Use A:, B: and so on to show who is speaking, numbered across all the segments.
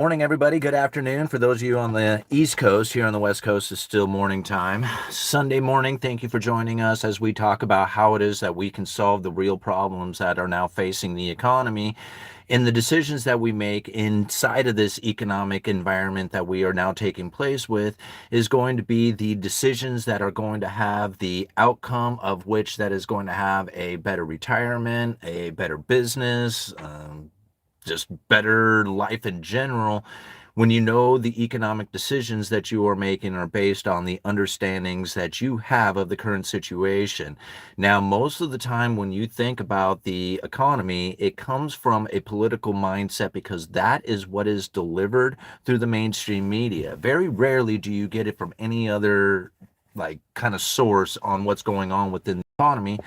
A: Morning, everybody. Good afternoon. For those of you on the East Coast, here on the West Coast, it's still morning time. Sunday morning, thank you for joining us as we talk about how it is that we can solve the real problems that are now facing the economy and the decisions that we make inside of this economic environment that we are now taking place with is going to be the decisions that are going to have the outcome of which that is going to have a better retirement, a better business, just better life in general when you know the economic decisions that you are making are based on the understandings that you have of the current situation. Now, most of the time when you think about the economy, it comes from a political mindset because that is what is delivered through the mainstream media. Very rarely do you get it from any other kind of source on what's going on within the economy.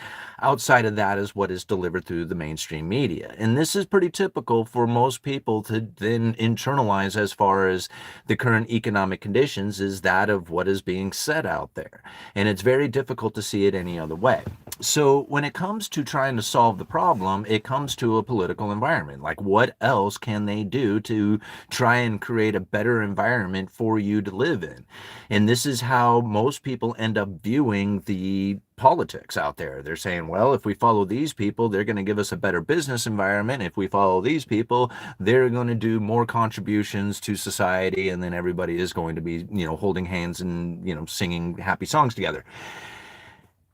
A: Outside of that is what is delivered through the mainstream media. And this is pretty typical for most people to then internalize as far as the current economic conditions is that of what is being said out there. And it's very difficult to see it any other way. So when it comes to trying to solve the problem, it comes to a political environment. Like, what else can they do to try and create a better environment for you to live in? And this is how most people end up viewing the politics out there. They're saying, well, if we follow these people, they're going to give us a better business environment. If we follow these people, they're going to do more contributions to society, and then everybody is going to be, holding hands and, singing happy songs together.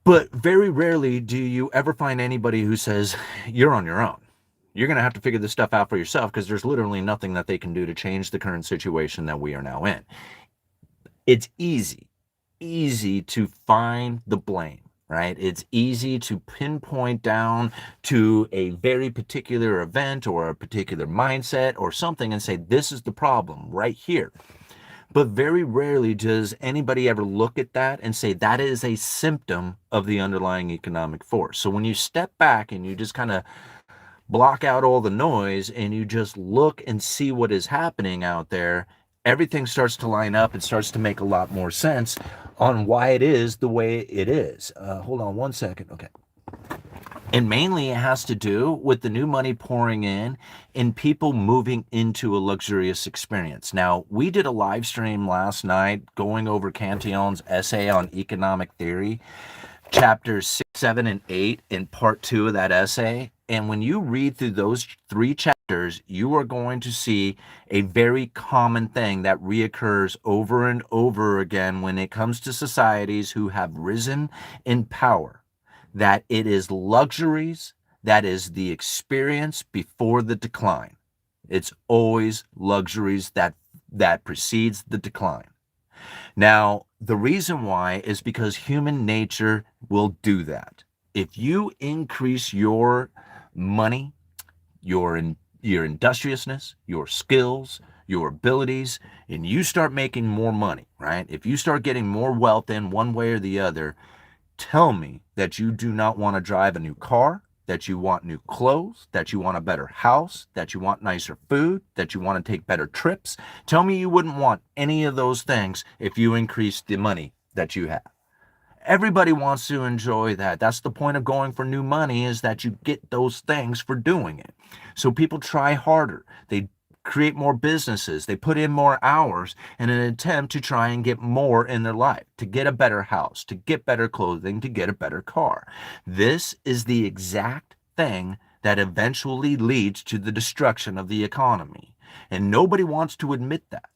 A: But very rarely do you ever find anybody who says, you're on your own. You're going to have to figure this stuff out for yourself because there's literally nothing that they can do to change the current situation that we are now in. It's easy to find the blame, right? It's easy to pinpoint down to a very particular event or a particular mindset or something and say, this is the problem right here. But very rarely does anybody ever look at that and say that is a symptom of the underlying economic force. So when you step back and you just kind of block out all the noise and you just look and see what is happening out there, everything starts to line up. It starts to make a lot more sense on why it is the way it is. Hold on one second. Okay. And mainly it has to do with the new money pouring in and people moving into a luxurious experience. Now, we did a live stream last night going over Cantillon's essay on economic theory, chapters 6, 7, and 8 in part 2 of that essay. And when you read through those 3 chapters, you are going to see a very common thing that reoccurs over and over again when it comes to societies who have risen in power. That it is luxuries, that is the experience before the decline. It's always luxuries that precedes the decline. Now, the reason why is because human nature will do that. If you increase your money, your industriousness, your skills, your abilities, and you start making more money, right? If you start getting more wealth in one way or the other, tell me that you do not want to drive a new car, that you want new clothes, that you want a better house, that you want nicer food, that you want to take better trips. Tell me you wouldn't want any of those things if you increased the money that you have. Everybody wants to enjoy that. That's the point of going for new money, is that you get those things for doing it. So people try harder. They create more businesses. They put in more hours in an attempt to try and get more in their life, to get a better house, to get better clothing, to get a better car. This is the exact thing that eventually leads to the destruction of the economy. And nobody wants to admit that.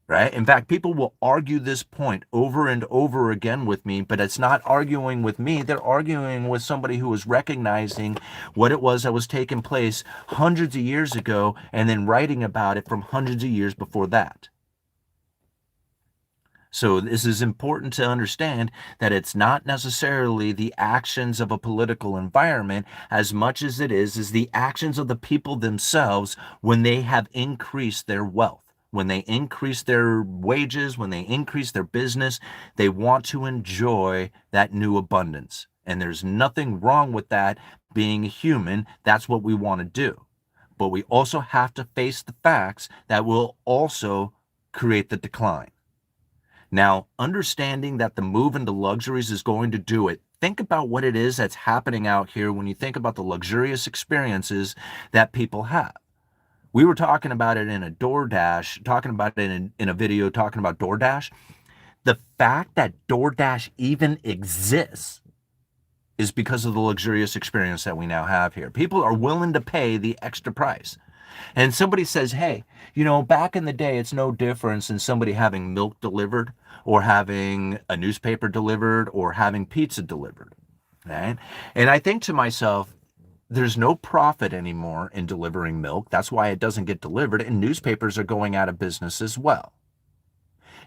A: Right? In fact, people will argue this point over and over again with me, but it's not arguing with me. They're arguing with somebody who was recognizing what it was that was taking place hundreds of years ago and then writing about it from hundreds of years before that. So this is important to understand that it's not necessarily the actions of a political environment as much as it is the actions of the people themselves when they have increased their wealth. When they increase their wages, when they increase their business, they want to enjoy that new abundance. And there's nothing wrong with that. Being a human, that's what we want to do. But we also have to face the facts that will also create the decline. Now, understanding that the move into luxuries is going to do it, think about what it is that's happening out here when you think about the luxurious experiences that people have. We were talking about it in a DoorDash, talking about it in a video, talking about DoorDash. The fact that DoorDash even exists is because of the luxurious experience that we now have here. People are willing to pay the extra price. And somebody says, hey, back in the day, it's no difference in somebody having milk delivered or having a newspaper delivered or having pizza delivered. Right? And I think to myself, there's no profit anymore in delivering milk. That's why it doesn't get delivered. And newspapers are going out of business as well.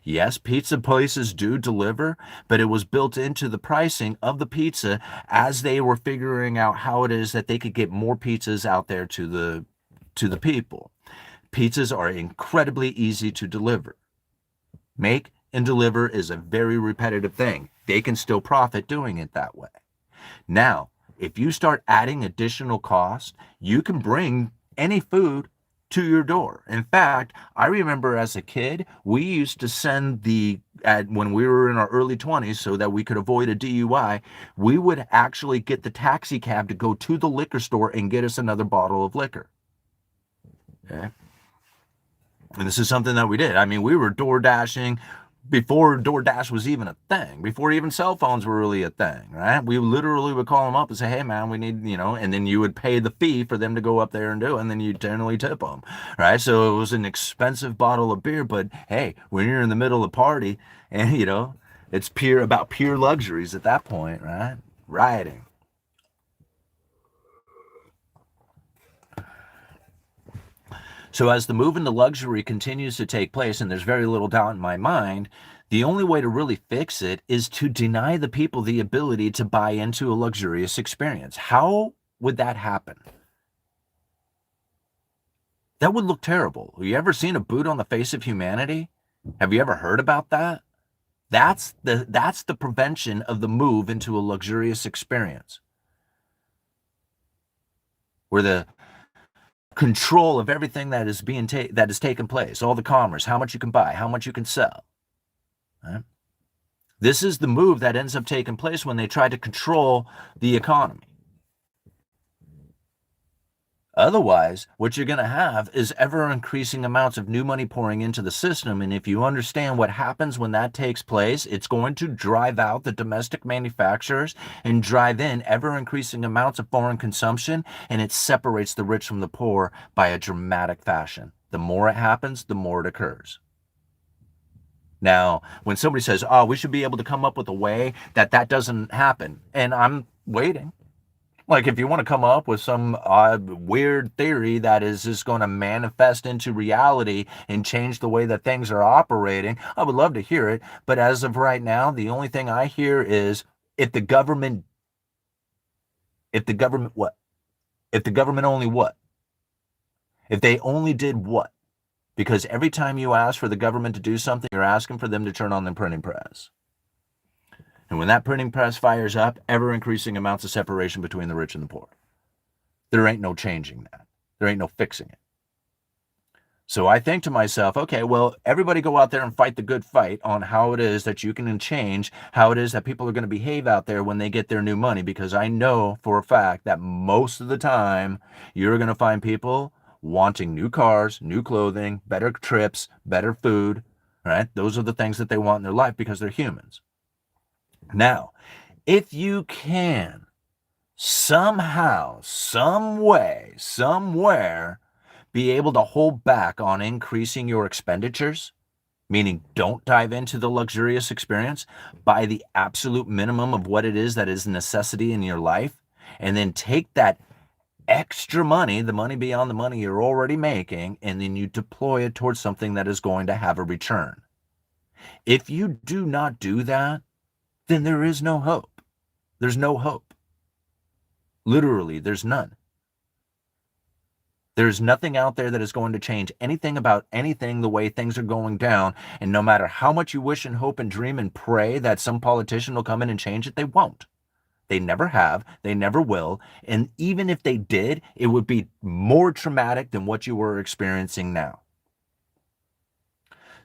A: Yes, pizza places do deliver, but it was built into the pricing of the pizza as they were figuring out how it is that they could get more pizzas out there to the people. Pizzas are incredibly easy to deliver. Make and deliver is a very repetitive thing. They can still profit doing it that way. Now, if you start adding additional cost, you can bring any food to your door. In fact, I remember as a kid, we used to send when we were in our early 20s so that we could avoid a DUI, we would actually get the taxi cab to go to the liquor store and get us another bottle of liquor. Okay. And this is something that we did. I mean, we were door dashing before DoorDash was even a thing, before even cell phones were really a thing, right? We literally would call them up and say, hey, man, we need, and then you would pay the fee for them to go up there and do it, and then you generally tip them, right? So it was an expensive bottle of beer, but hey, when you're in the middle of the party and, it's about pure luxuries at that point, right? Rioting. So as the move into luxury continues to take place, and there's very little doubt in my mind, the only way to really fix it is to deny the people the ability to buy into a luxurious experience. How would that happen? That would look terrible. Have you ever seen a boot on the face of humanity? Have you ever heard about that? That's the prevention of the move into a luxurious experience, where the control of everything that is that is taking place, all the commerce, how much you can buy, how much you can sell. Right? This is the move that ends up taking place when they try to control the economy. Otherwise, what you're going to have is ever increasing amounts of new money pouring into the system. And if you understand what happens when that takes place, it's going to drive out the domestic manufacturers and drive in ever increasing amounts of foreign consumption. And it separates the rich from the poor by a dramatic fashion. The more it happens, the more it occurs. Now, when somebody says, oh, we should be able to come up with a way that doesn't happen, and I'm waiting. Like, if you want to come up with some weird theory that is just going to manifest into reality and change the way that things are operating, I would love to hear it. But as of right now, the only thing I hear is if the government what? If the government only what? If they only did what? Because every time you ask for the government to do something, you're asking for them to turn on the printing press. And when that printing press fires up, ever increasing amounts of separation between the rich and the poor. There ain't no changing that. There ain't no fixing it. So I think to myself, okay, well, everybody go out there and fight the good fight on how it is that you can change, how it is that people are going to behave out there when they get their new money. Because I know for a fact that most of the time you're going to find people wanting new cars, new clothing, better trips, better food, right? Those are the things that they want in their life because they're humans. Now, if you can somehow, some way, somewhere be able to hold back on increasing your expenditures, meaning don't dive into the luxurious experience, by the absolute minimum of what it is that is a necessity in your life, and then take that extra money, the money beyond the money you're already making, and then you deploy it towards something that is going to have a return. If you do not do that, then there is no hope. There's no hope. Literally, there's none. There's nothing out there that is going to change anything about anything the way things are going down. And no matter how much you wish and hope and dream and pray that some politician will come in and change it, they won't. They never have. They never will. And even if they did, it would be more traumatic than what you were experiencing now.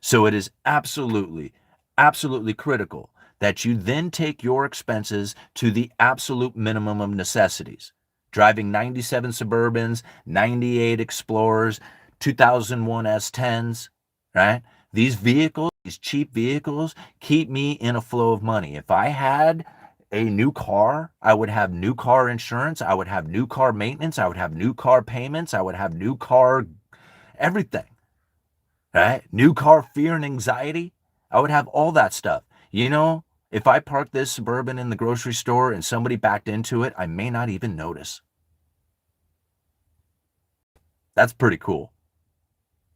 A: So it is absolutely, absolutely critical that you then take your expenses to the absolute minimum of necessities. Driving 97 Suburbans, 98 Explorers, 2001 S10s, right? These vehicles, these cheap vehicles, keep me in a flow of money. If I had a new car, I would have new car insurance, I would have new car maintenance, I would have new car payments, I would have new car everything, right? New car fear and anxiety, I would have all that stuff. You know, if I parked this Suburban in the grocery store and somebody backed into it, I may not even notice. That's pretty cool.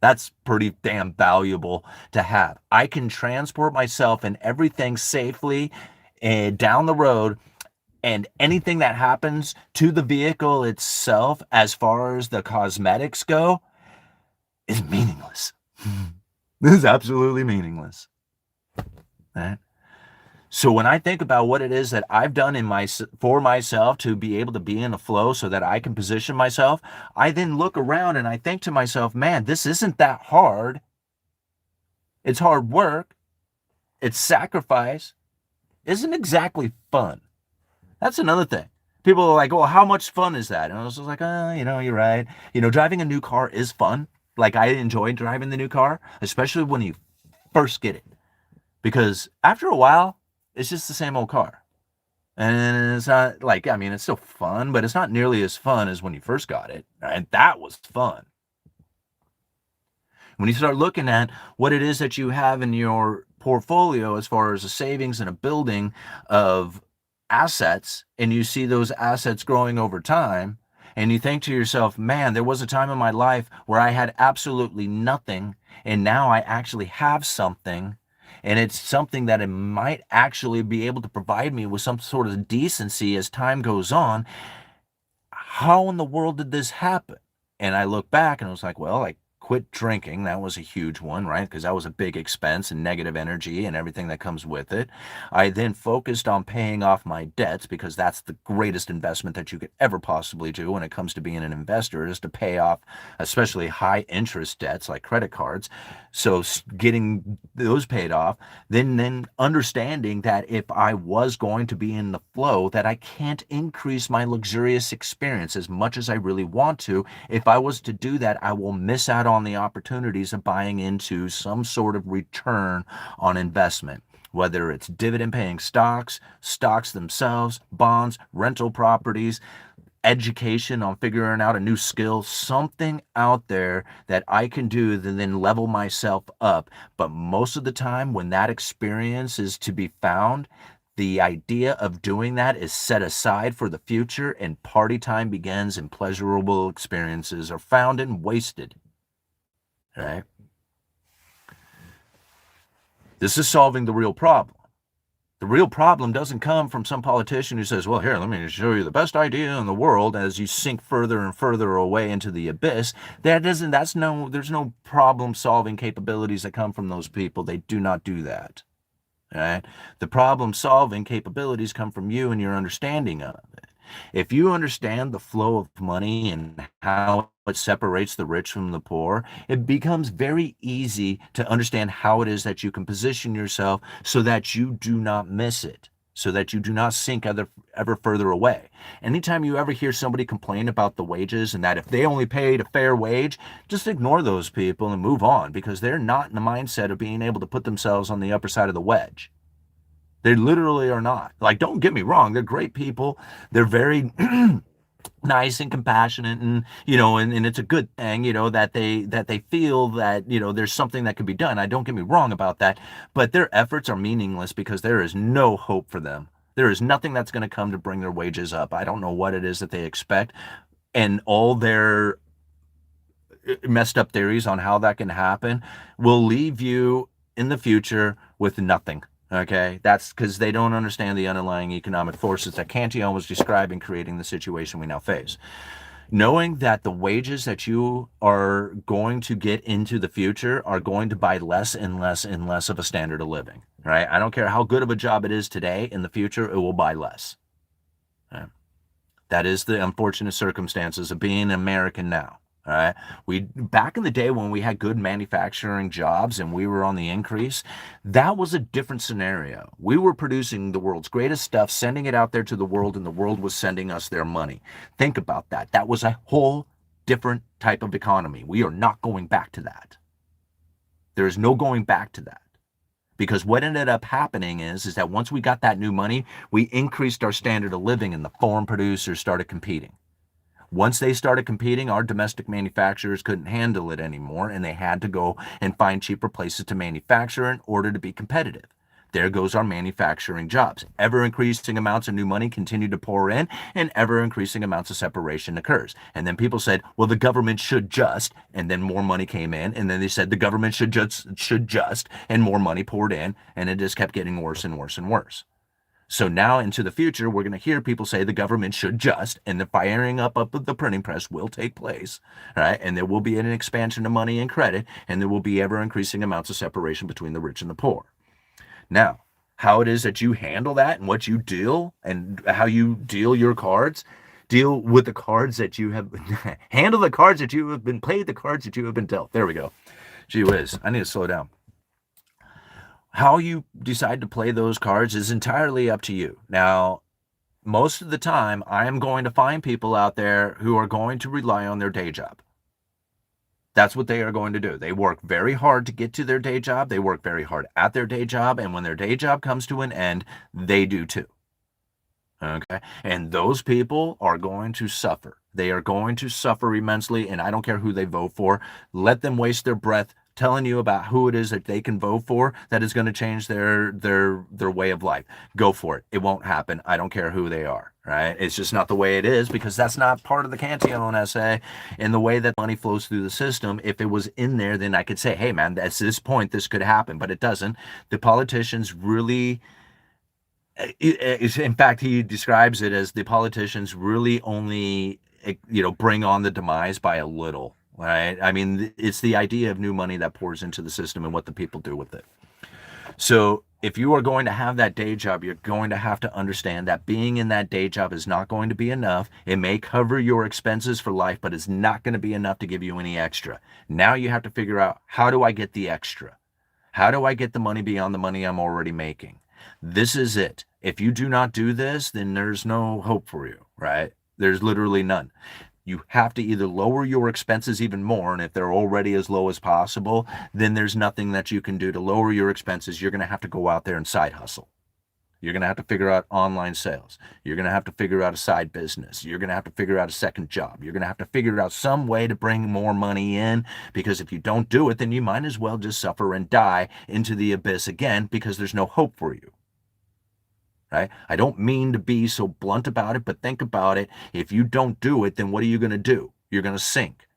A: That's pretty damn valuable to have. I can transport myself and everything safely down the road, and anything that happens to the vehicle itself, as far as the cosmetics go, is meaningless. This is absolutely meaningless. Right? So when I think about what it is that I've done for myself to be able to be in a flow so that I can position myself, I then look around and I think to myself, man, this isn't that hard. It's hard work. It's sacrifice. Isn't exactly fun. That's another thing. People are like, well, how much fun is that? And I was just like, you're right. Driving a new car is fun. Like, I enjoy driving the new car, especially when you first get it. Because after a while, it's just the same old car. And it's not like, I mean, it's still fun, but it's not nearly as fun as when you first got it. And that was fun. When you start looking at what it is that you have in your portfolio as far as a savings and a building of assets, and you see those assets growing over time, and you think to yourself, man, there was a time in my life where I had absolutely nothing, and now I actually have something, and it's something that it might actually be able to provide me with some sort of decency as time goes on. How in the world did this happen? And I look back and I was like, well, I quit drinking. That was a huge one, right? Because that was a big expense and negative energy and everything that comes with it. I then focused on paying off my debts, because that's the greatest investment that you could ever possibly do when it comes to being an investor, is to pay off especially high interest debts like credit cards. So getting those paid off, then understanding that if I was going to be in the flow, that I can't increase my luxurious experience as much as I really want to. If I was to do that, I will miss out on the opportunities of buying into some sort of return on investment, whether it's dividend paying stocks, stocks themselves, bonds, rental properties, education on figuring out a new skill, something out there that I can do to then level myself up. But most of the time, when that experience is to be found, the idea of doing that is set aside for the future, and party time begins, and pleasurable experiences are found and wasted. Right? This is solving the real problem. The real problem doesn't come from some politician who says, well, here, let me show you the best idea in the world, as you sink further and further away into the abyss. There's no problem solving capabilities that come from those people. They do not do that. Right? The problem solving capabilities come from you and your understanding of it. If you understand the flow of money and how it separates the rich from the poor, it becomes very easy to understand how it is that you can position yourself so that you do not miss it, so that you do not sink ever further away. Anytime you ever hear somebody complain about the wages and that if they only paid a fair wage, just ignore those people and move on, because they're not in the mindset of being able to put themselves on the upper side of the wedge. They literally are not. Like, don't get me wrong, they're great people. They're very nice and compassionate, and and it's a good thing, that they feel that there's something that can be done. I don't get me wrong about that, but their efforts are meaningless because there is no hope for them. There is nothing that's going to come to bring their wages up. I don't know what it is that they expect, and all their messed up theories on how that can happen will leave you in the future with nothing. Okay, that's because they don't understand the underlying economic forces that Cantillon was describing, creating the situation we now face. Knowing that the wages that you are going to get into the future are going to buy less and less and less of a standard of living, right? I don't care how good of a job it is today, in the future, it will buy less. Right? That is the unfortunate circumstances of being an American now. All right. Back in the day when we had good manufacturing jobs and we were on the increase, that was a different scenario. We were producing the world's greatest stuff, sending it out there to the world, and the world was sending us their money. Think about that. That was a whole different type of economy. We are not going back to that. There is no going back to that. Because what ended up happening is that once we got that new money, we increased our standard of living and the foreign producers started competing. Once they started competing, our domestic manufacturers couldn't handle it anymore, and they had to go and find cheaper places to manufacture in order to be competitive. There goes our manufacturing jobs. Ever-increasing amounts of new money continue to pour in, and ever-increasing amounts of separation occurs. And then people said, well, the government should just, and then more money came in, and then they said the government should just, and more money poured in, and it just kept getting worse and worse and worse. So now into the future, we're going to hear people say the government should just, and the firing up of the printing press will take place, right? And there will be an expansion of money and credit, and there will be ever-increasing amounts of separation between the rich and the poor. Now, how it is that you handle that and what you deal and how you deal your cards, deal with the cards that you have, handle the cards that you have been played, the cards that you have been dealt. There we go. Gee whiz, I need to slow down. How you decide to play those cards is entirely up to you. Now, most of the time, I am going to find people out there who are going to rely on their day job. That's what they are going to do. They work very hard to get to their day job. They work very hard at their day job. And when their day job comes to an end, they do too. Okay. And those people are going to suffer. They are going to suffer immensely. And I don't care who they vote for. Let them waste their breath telling you about who it is that they can vote for that is going to change their way of life. Go for it. It won't happen. I don't care who they are, right? It's just not the way it is, because that's not part of the Cantillon essay and the way that money flows through the system. If it was in there, then I could say, hey, man, at this point, this could happen, but it doesn't. The politicians really, in fact, he describes it as the politicians really only, bring on the demise by a little. Right? I mean, it's the idea of new money that pours into the system and what the people do with it. So if you are going to have that day job, you're going to have to understand that being in that day job is not going to be enough. It may cover your expenses for life, but it's not going to be enough to give you any extra. Now you have to figure out, how do I get the extra? How do I get the money beyond the money I'm already making? This is it. If you do not do this, then there's no hope for you, right? There's literally none. You have to either lower your expenses even more, and if they're already as low as possible, then there's nothing that you can do to lower your expenses. You're going to have to go out there and side hustle. You're going to have to figure out online sales. You're going to have to figure out a side business. You're going to have to figure out a second job. You're going to have to figure out some way to bring more money in, because if you don't do it, then you might as well just suffer and die into the abyss again, because there's no hope for you. Right? I don't mean to be so blunt about it, but think about it. If you don't do it, then what are you going to do? You're going to sink.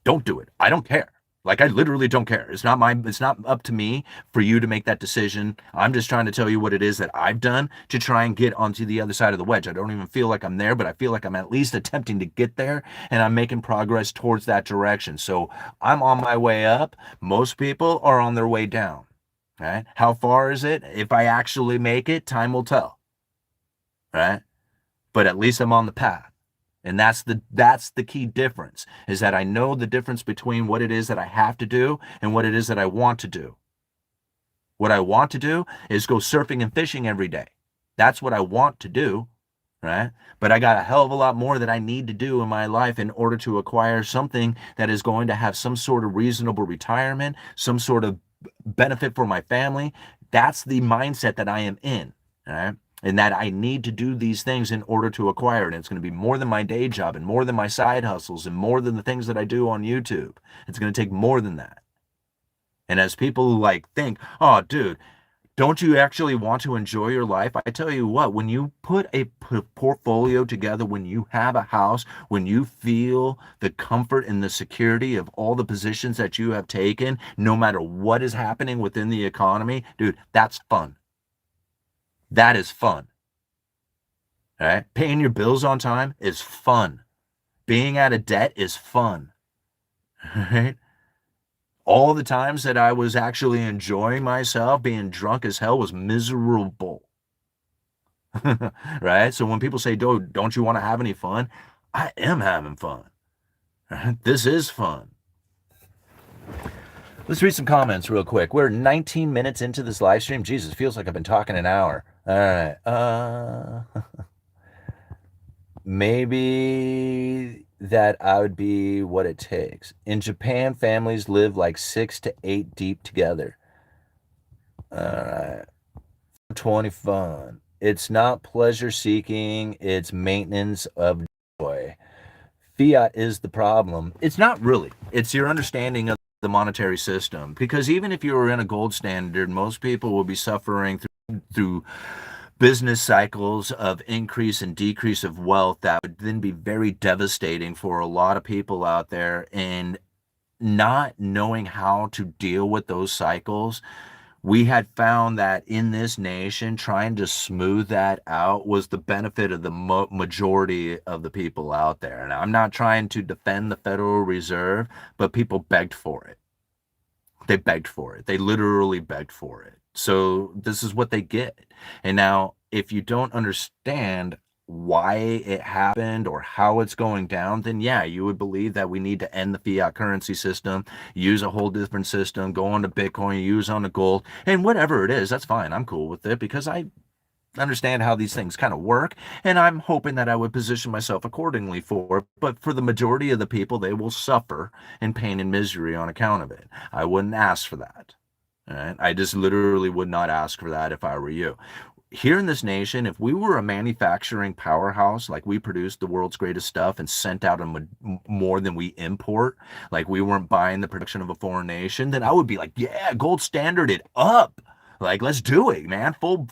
A: Don't do it. I don't care. Like, I literally don't care. It's not up to me for you to make that decision. I'm just trying to tell you what it is that I've done to try and get onto the other side of the wedge. I don't even feel like I'm there, but I feel like I'm at least attempting to get there, and I'm making progress towards that direction. So I'm on my way up. Most people are on their way down. Right? How far is it? If I actually make it, time will tell. Right? But at least I'm on the path. And that's the key difference, is that I know the difference between what it is that I have to do and what it is that I want to do. What I want to do is go surfing and fishing every day. That's what I want to do. Right? But I got a hell of a lot more that I need to do in my life in order to acquire something that is going to have some sort of reasonable retirement, some sort of benefit for my family. That's the mindset that I am in, right? And that I need to do these things in order to acquire it. And it's going to be more than my day job, and more than my side hustles, and more than the things that I do on YouTube. It's going to take more than that. And as people think, oh, dude, don't you actually want to enjoy your life? I tell you what, when you put a portfolio together, when you have a house, when you feel the comfort and the security of all the positions that you have taken, no matter what is happening within the economy, dude, that's fun. That is fun. All right? Paying your bills on time is fun. Being out of debt is fun. All right? All the times that I was actually enjoying myself, being drunk as hell, was miserable. Right? So when people say, don't you want to have any fun? I am having fun. Right? This is fun. Let's read some comments real quick. We're 19 minutes into this live stream. Jesus, feels like I've been talking an hour. All right. Maybe that I would be what it takes. In Japan, families live like 6 to 8 deep together. All right. 20 fun. It's not pleasure seeking, it's maintenance of joy. Fiat is the problem. It's not really. It's your understanding of the monetary system. Because even if you were in a gold standard, most people will be suffering through business cycles of increase and decrease of wealth that would then be very devastating for a lot of people out there. And not knowing how to deal with those cycles, we had found that in this nation, trying to smooth that out was the benefit of the majority of the people out there. And I'm not trying to defend the Federal Reserve, but people begged for it. They begged for it. They literally begged for it. So this is what they get. And now, if you don't understand why it happened or how it's going down, then yeah, you would believe that we need to end the fiat currency system, use a whole different system, go on to Bitcoin, use on the gold, and whatever it is, that's fine. I'm cool with it because I understand how these things kind of work, and I'm hoping that I would position myself accordingly for it. But for the majority of the people, they will suffer in pain and misery on account of it. I wouldn't ask for that. All right? I just literally would not ask for that if I were you. Here in this nation, if we were a manufacturing powerhouse, like we produced the world's greatest stuff and sent out more than we import, like we weren't buying the production of a foreign nation, then I would be like, yeah, gold standard it up. Like, let's do it, man. Full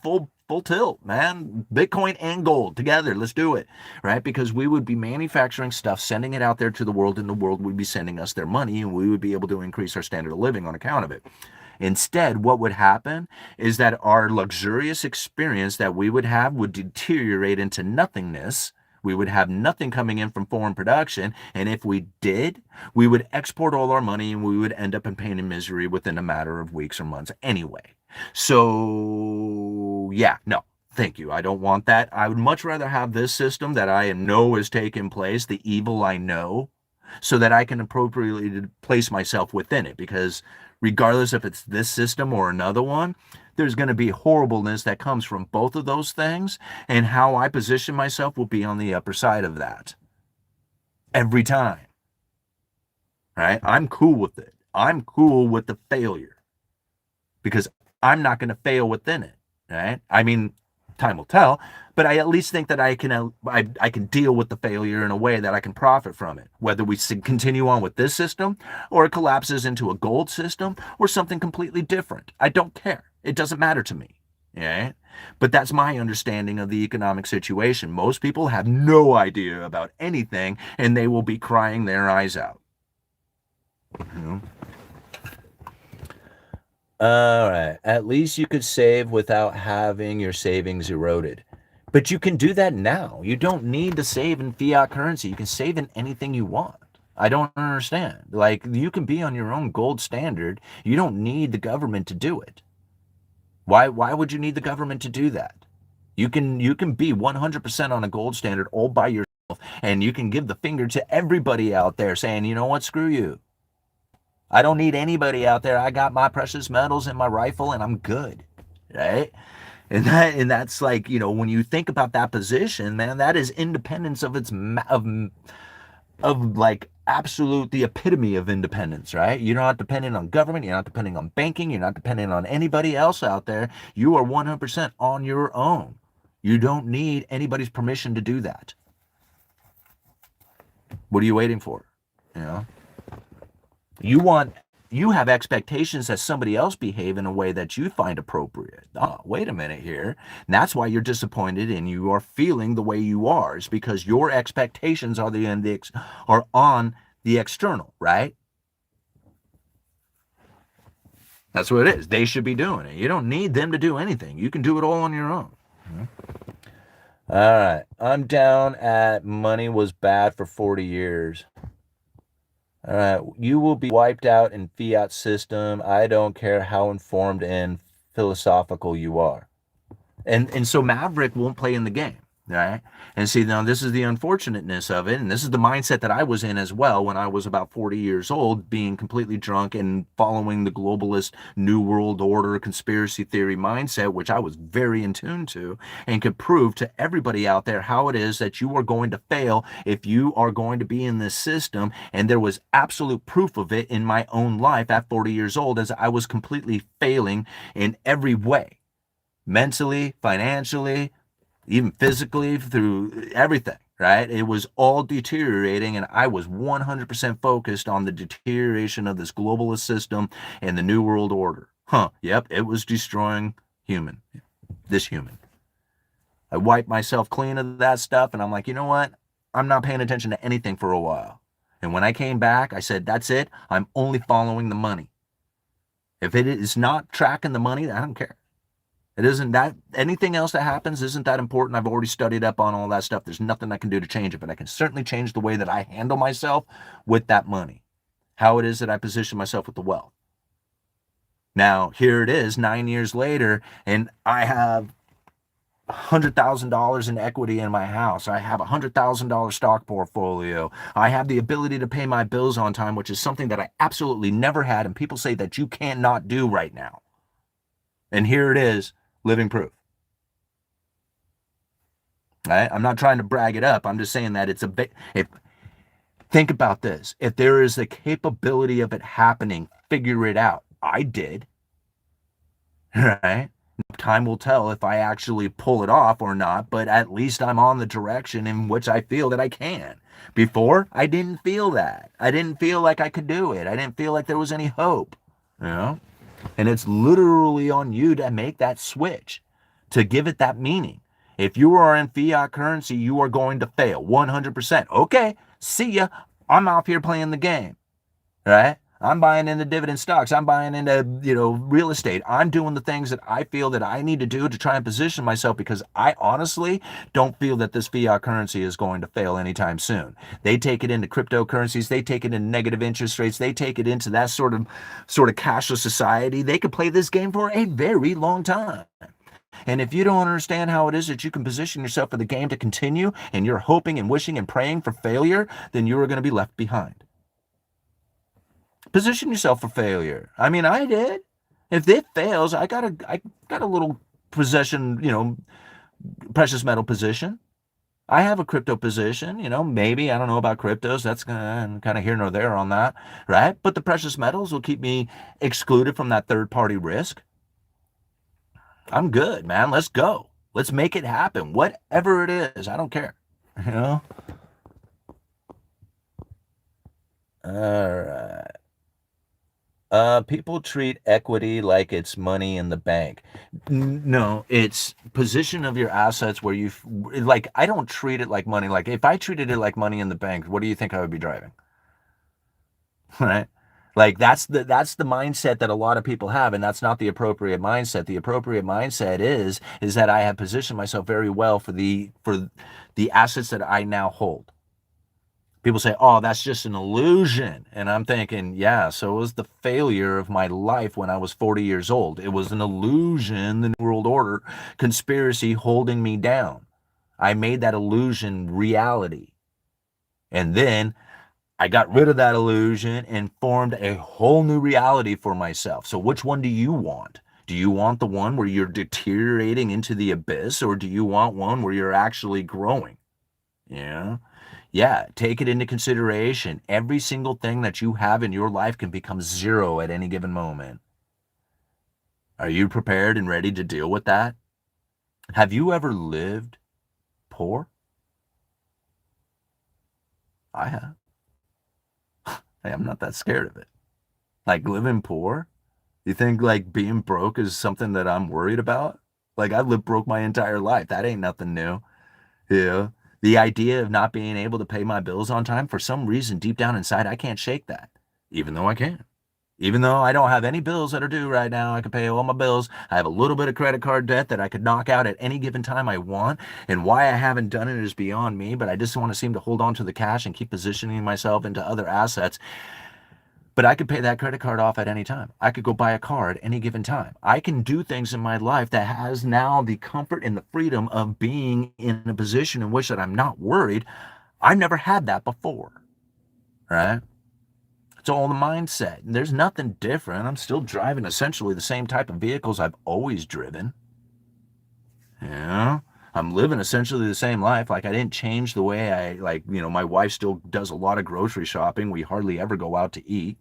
A: tilt, man. Bitcoin and gold together. Let's do it, right? Because we would be manufacturing stuff, sending it out there to the world, and the world would be sending us their money, and we would be able to increase our standard of living on account of it. Instead, what would happen is that our luxurious experience that we would have would deteriorate into nothingness. We would have nothing coming in from foreign production. And if we did, we would export all our money and we would end up in pain and misery within a matter of weeks or months anyway. So, yeah, no. Thank you. I don't want that. I would much rather have this system that I know is taking place, the evil I know, so that I can appropriately place myself within it. Because regardless if it's this system or another one, there's going to be horribleness that comes from both of those things, and how I position myself will be on the upper side of that every time. Right? I'm cool with it. I'm cool with the failure because I'm not going to fail within it. Right? I mean, time will tell, but I at least think that I can deal with the failure in a way that I can profit from it, whether we continue on with this system or it collapses into a gold system or something completely different. I don't care. It doesn't matter to me. Yeah? But that's my understanding of the economic situation. Most people have no idea about anything, and they will be crying their eyes out. All right. At least you could save without having your savings eroded. But you can do that now. You don't need to save in fiat currency. You can save in anything you want. I don't understand. Like, you can be on your own gold standard. You don't need the government to do it. Why would you need the government to do that? You can be 100% on a gold standard all by yourself, and you can give the finger to everybody out there saying, you know what, screw you. I don't need anybody out there. I got my precious metals in my rifle and I'm good. Right? And that's like, you know, when you think about that position, man, that is independence of like absolute the epitome of independence, right? You're not dependent on government, you're not depending on banking, you're not dependent on anybody else out there. You are 100% on your own. You don't need anybody's permission to do that. What are you waiting for? You know? You have expectations that somebody else behave in a way that you find appropriate. Oh, wait a minute here. And that's why you're disappointed and you are feeling the way you are. Is because your expectations are on the external, right? That's what it is. They should be doing it. You don't need them to do anything. You can do it all on your own. All right. I'm down at money was bad for 40 years. All right, you will be wiped out in fiat system. I don't care how informed and philosophical you are. And so Maverick won't play in the game. right? And see, now this is the unfortunateness of it, and this is the mindset that I was in as well when I was about 40 years old, being completely drunk and following the globalist New World Order conspiracy theory mindset, which I was very in tune to, and could prove to everybody out there how it is that you are going to fail if you are going to be in this system. And there was absolute proof of it in my own life at 40 years old, as I was completely failing in every way, mentally, financially, even physically, through everything, right? It was all deteriorating, and I was 100% focused on the deterioration of this globalist system and the New World Order. Yep, it was destroying this human. I wiped myself clean of that stuff, and I'm like, you know what? I'm not paying attention to anything for a while. And when I came back, I said, that's it. I'm only following the money. If it is not tracking the money, I don't care. It isn't that anything else that happens isn't that important. I've already studied up on all that stuff. There's nothing I can do to change it, but I can certainly change the way that I handle myself with that money, how it is that I position myself with the wealth. Now, here it is 9 years later, and I have $100,000 in equity in my house. I have a $100,000 stock portfolio. I have the ability to pay my bills on time, which is something that I absolutely never had. And people say that you cannot do right now. And here it is, living proof. Right? I'm not trying to brag it up. I'm just saying that it's a bit. Think about this. If there is a capability of it happening, figure it out. I did. Right? Time will tell if I actually pull it off or not, but at least I'm on the direction in which I feel that I can. Before, I didn't feel that. I didn't feel like I could do it. I didn't feel like there was any hope. You know? And it's literally on you to make that switch, to give it that meaning. If you are in fiat currency, you are going to fail 100%. Okay, see ya. I'm out here playing the game, right? I'm buying into dividend stocks. I'm buying into, real estate. I'm doing the things that I feel that I need to do to try and position myself, because I honestly don't feel that this fiat currency is going to fail anytime soon. They take it into cryptocurrencies. They take it into negative interest rates. They take it into that sort of cashless society. They could play this game for a very long time. And if you don't understand how it is that you can position yourself for the game to continue, and you're hoping and wishing and praying for failure, then you are going to be left behind. Position yourself for failure. I mean, I did. If it fails, I got a little possession, precious metal position. I have a crypto position, maybe. I don't know about cryptos. That's kind of here nor there on that, right? But the precious metals will keep me excluded from that third-party risk. I'm good, man. Let's go. Let's make it happen. Whatever it is, I don't care. All right. People treat equity like it's money in the bank. No, it's position of your assets where I don't treat it like money. Like if I treated it like money in the bank, what do you think I would be driving? Right? Like that's the mindset that a lot of people have, and that's not the appropriate mindset. The appropriate mindset is that I have positioned myself very well for the assets that I now hold. People say, oh, that's just an illusion. And I'm thinking, yeah, so was the failure of my life when I was 40 years old. It was an illusion, the New World Order conspiracy holding me down. I made that illusion reality. And then I got rid of that illusion and formed a whole new reality for myself. So which one do you want? Do you want the one where you're deteriorating into the abyss, or do you want one where you're actually growing? Yeah, take it into consideration. Every single thing that you have in your life can become zero at any given moment. Are you prepared and ready to deal with that? Have you ever lived poor? I have. Hey, I'm not that scared of it. Like living poor? You think like being broke is something that I'm worried about? Like I've lived broke my entire life. That ain't nothing new. Yeah. The idea of not being able to pay my bills on time, for some reason, deep down inside, I can't shake that, even though I can. Even though I don't have any bills that are due right now, I can pay all my bills. I have a little bit of credit card debt that I could knock out at any given time I want. And why I haven't done it is beyond me, but I just want to seem to hold on to the cash and keep positioning myself into other assets. But I could pay that credit card off at any time. I could go buy a car at any given time. I can do things in my life that has now the comfort and the freedom of being in a position in which that I'm not worried. I never had that before, right? It's all the mindset. There's nothing different. I'm still driving essentially the same type of vehicles I've always driven. You know, I'm living essentially the same life. Like I didn't change the way my wife still does a lot of grocery shopping. We hardly ever go out to eat.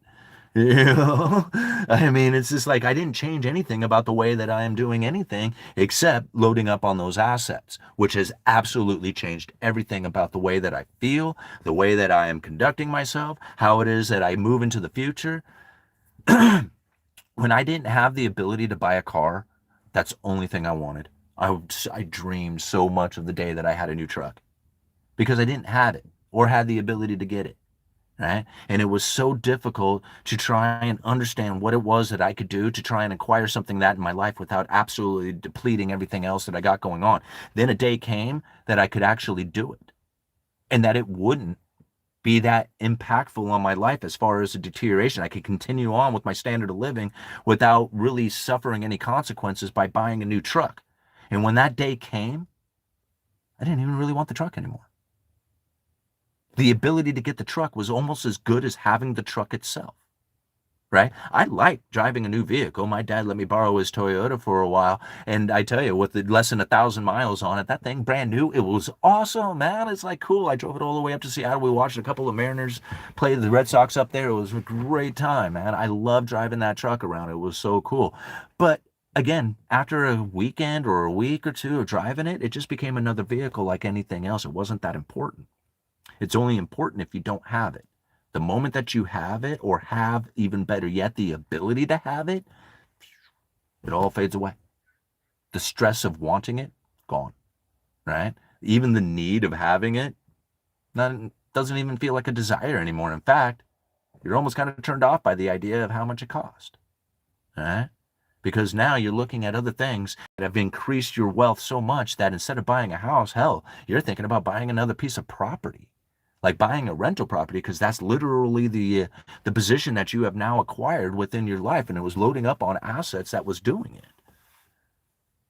A: I mean, it's just like I didn't change anything about the way that I am doing anything except loading up on those assets, which has absolutely changed everything about the way that I feel, the way that I am conducting myself, how it is that I move into the future. When I didn't have the ability to buy a car, that's the only thing I wanted. I dreamed so much of the day that I had a new truck because I didn't have it or had the ability to get it. Right? And it was so difficult to try and understand what it was that I could do to try and acquire something that in my life without absolutely depleting everything else that I got going on. Then a day came that I could actually do it and that it wouldn't be that impactful on my life as far as a deterioration. I could continue on with my standard of living without really suffering any consequences by buying a new truck. And when that day came, I didn't even really want the truck anymore. The ability to get the truck was almost as good as having the truck itself, right? I like driving a new vehicle. My dad let me borrow his Toyota for a while, and I tell you, with less than 1,000 miles on it, that thing brand new, it was awesome, man. It's like cool. I drove it all the way up to Seattle. We watched a couple of Mariners play the Red Sox up there. It was a great time, man. I love driving that truck around. It was so cool. But again, after a weekend or a week or two of driving it, it just became another vehicle like anything else. It wasn't that important. It's only important if you don't have it. The moment that you have it, or have, even better yet, the ability to have it, it all fades away. The stress of wanting it, gone, right? Even the need of having it, doesn't even feel like a desire anymore. In fact, you're almost kind of turned off by the idea of how much it cost, right? Because now you're looking at other things that have increased your wealth so much that instead of buying a house, hell, you're thinking about buying another piece of property. Like buying a rental property, because that's literally the position that you have now acquired within your life, and it was loading up on assets that was doing it,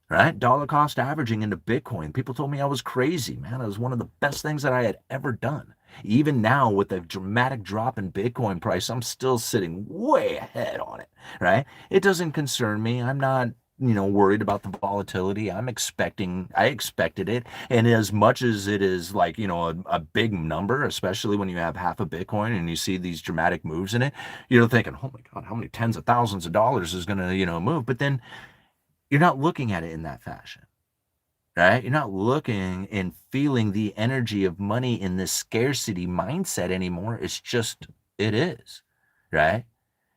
A: right? Dollar cost averaging into Bitcoin. People told me I was crazy, man. It was one of the best things that I had ever done. Even now, with a dramatic drop in Bitcoin price, I'm still sitting way ahead on it, right? It doesn't concern me. I'm not worried about the volatility. I expected it. And as much as it is like, a big number, especially when you have half a Bitcoin and you see these dramatic moves in it, you're thinking, oh my God, how many tens of thousands of dollars is going to, move? But then you're not looking at it in that fashion, right? You're not looking and feeling the energy of money in this scarcity mindset anymore. It's just, it is, right?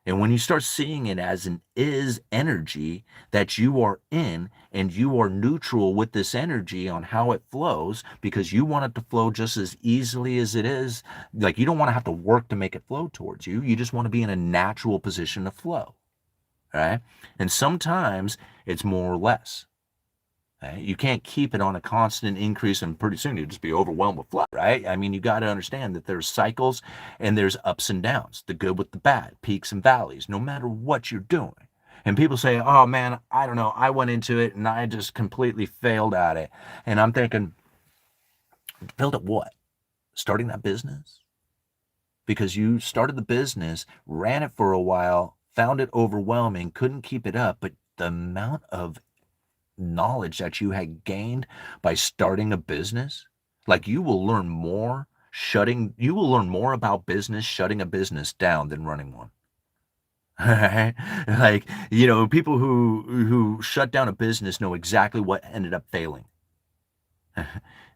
A: And when you start seeing it as an is energy that you are in, and you are neutral with this energy on how it flows, because you want it to flow just as easily as it is. Like you don't want to have to work to make it flow towards you. You just want to be in a natural position to flow, right? And sometimes it's more or less. Right? You can't keep it on a constant increase, and pretty soon you'll just be overwhelmed with flood, right? I mean, you got to understand that there's cycles and there's ups and downs, the good with the bad, peaks and valleys, no matter what you're doing. And people say, oh man, I don't know, I went into it and I just completely failed at it. And I'm thinking, failed at what? Starting that business? Because you started the business, ran it for a while, found it overwhelming, couldn't keep it up, but the amount of knowledge that you had gained by starting a business, like you will learn more about business shutting a business down than running one. Right? Like, people who shut down a business know exactly what ended up failing.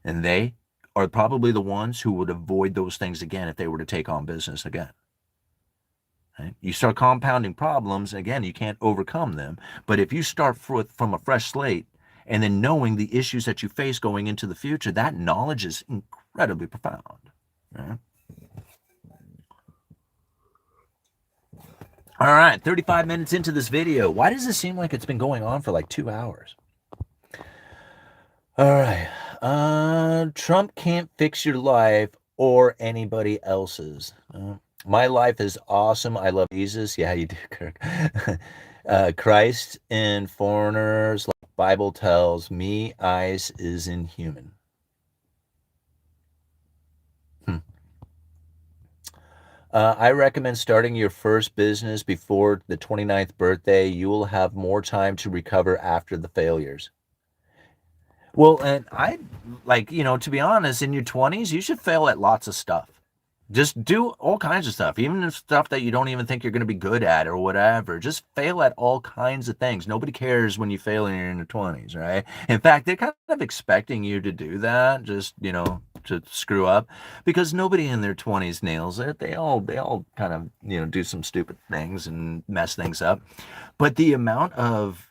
A: And they are probably the ones who would avoid those things again if they were to take on business again. Right? You start compounding problems, again, you can't overcome them. But if you start from a fresh slate, and then knowing the issues that you face going into the future, that knowledge is incredibly profound. Right? All right, 35 minutes into this video. Why does it seem like it's been going on for like 2 hours? All right. Trump can't fix your life or anybody else's. My life is awesome. I love Jesus. Yeah, you do, Kirk. Christ in foreigners, like Bible tells me, ice is inhuman. Hmm. I recommend starting your first business before the 29th birthday. You will have more time to recover after the failures. Well, and I like, to be honest, in your 20s, you should fail at lots of stuff. Just do all kinds of stuff, even if stuff that you don't even think you're going to be good at or whatever. Just fail at all kinds of things. Nobody cares when you fail when you're in your 20s, right? In fact, they're kind of expecting you to do that, just, to screw up, because nobody in their 20s nails it. They all kind of, do some stupid things and mess things up. But the amount of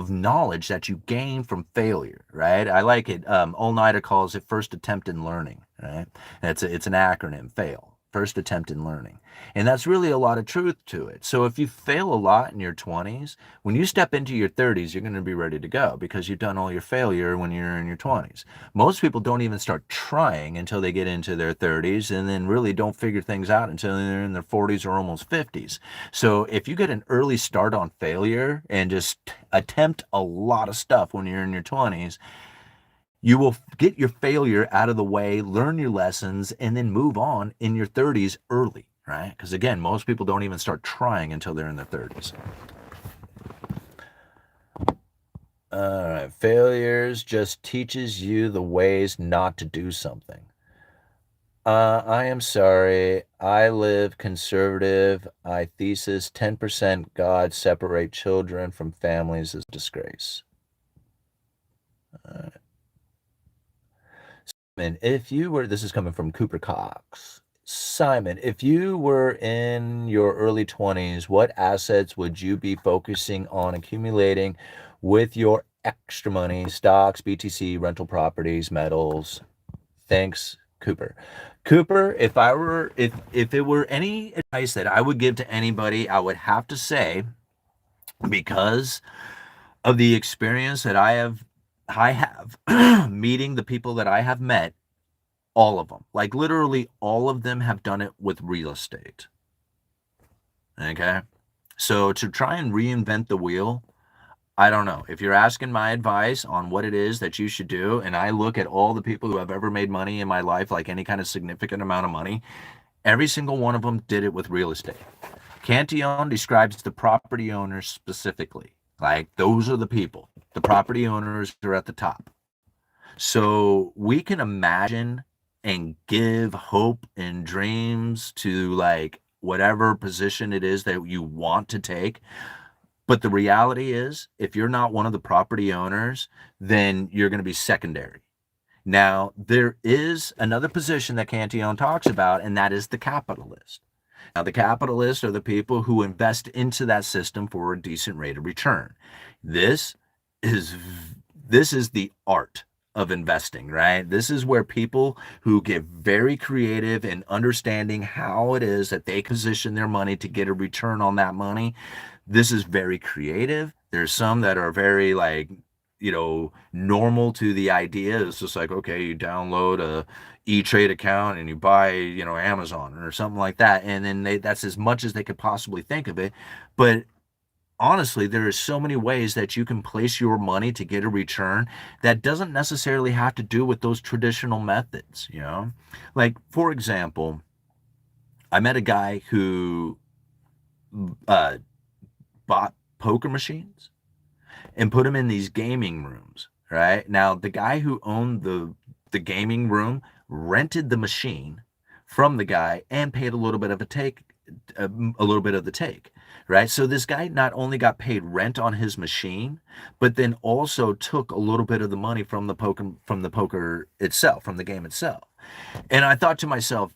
A: knowledge that you gain from failure, right? I like it. All-Nighter calls it first attempt in learning, right? It's an acronym, FAIL, first attempt in learning. And that's really a lot of truth to it. So if you fail a lot in your 20s, when you step into your 30s, you're going to be ready to go because you've done all your failure when you're in your 20s. Most people don't even start trying until they get into their 30s and then really don't figure things out until they're in their 40s or almost 50s. So if you get an early start on failure and just attempt a lot of stuff when you're in your 20s, you will get your failure out of the way, learn your lessons, and then move on in your 30s early, right? Because again, most people don't even start trying until they're in their 30s. All right, failures just teaches you the ways not to do something. I am sorry. I live conservative. I thesis 10% God separate children from families is disgrace. Uh, Simon, if you were, this is coming from Cooper Cox. Simon, if you were in your early 20s, what assets would you be focusing on accumulating with your extra money? Stocks, BTC, rental properties, metals. Thanks, Cooper. Cooper, if it were any advice that I would give to anybody, I would have to say, because of the experience that I have meeting the people that I have met, all of them, like literally all of them have done it with real estate. Okay. So to try and reinvent the wheel, I don't know. If you're asking my advice on what it is that you should do, and I look at all the people who have ever made money in my life, like any kind of significant amount of money, every single one of them did it with real estate. Cantillon describes the property owners specifically. Like those are the people. The property owners are at the top. So we can imagine and give hope and dreams to like whatever position it is that you want to take. But the reality is, if you're not one of the property owners, then you're going to be secondary. Now, there is another position that Cantillon talks about, and that is the capitalist. Now, the capitalists are the people who invest into that system for a decent rate of return. This is this is the art of investing, right? This is where people who get very creative in understanding how it is that they position their money to get a return on that money. This is very creative. There's some that are very like, normal to the idea. It's just like, okay, you download a E-Trade account and you buy, Amazon or something like that. And then that's as much as they could possibly think of it. But honestly, there are so many ways that you can place your money to get a return that doesn't necessarily have to do with those traditional methods. Like, for example, I met a guy who uh, bought poker machines and put them in these gaming rooms, right? Now, the guy who owned the gaming room rented the machine from the guy and paid a little bit of the take, right? So this guy not only got paid rent on his machine, but then also took a little bit of the money from the poker itself, from the game itself. And I thought to myself,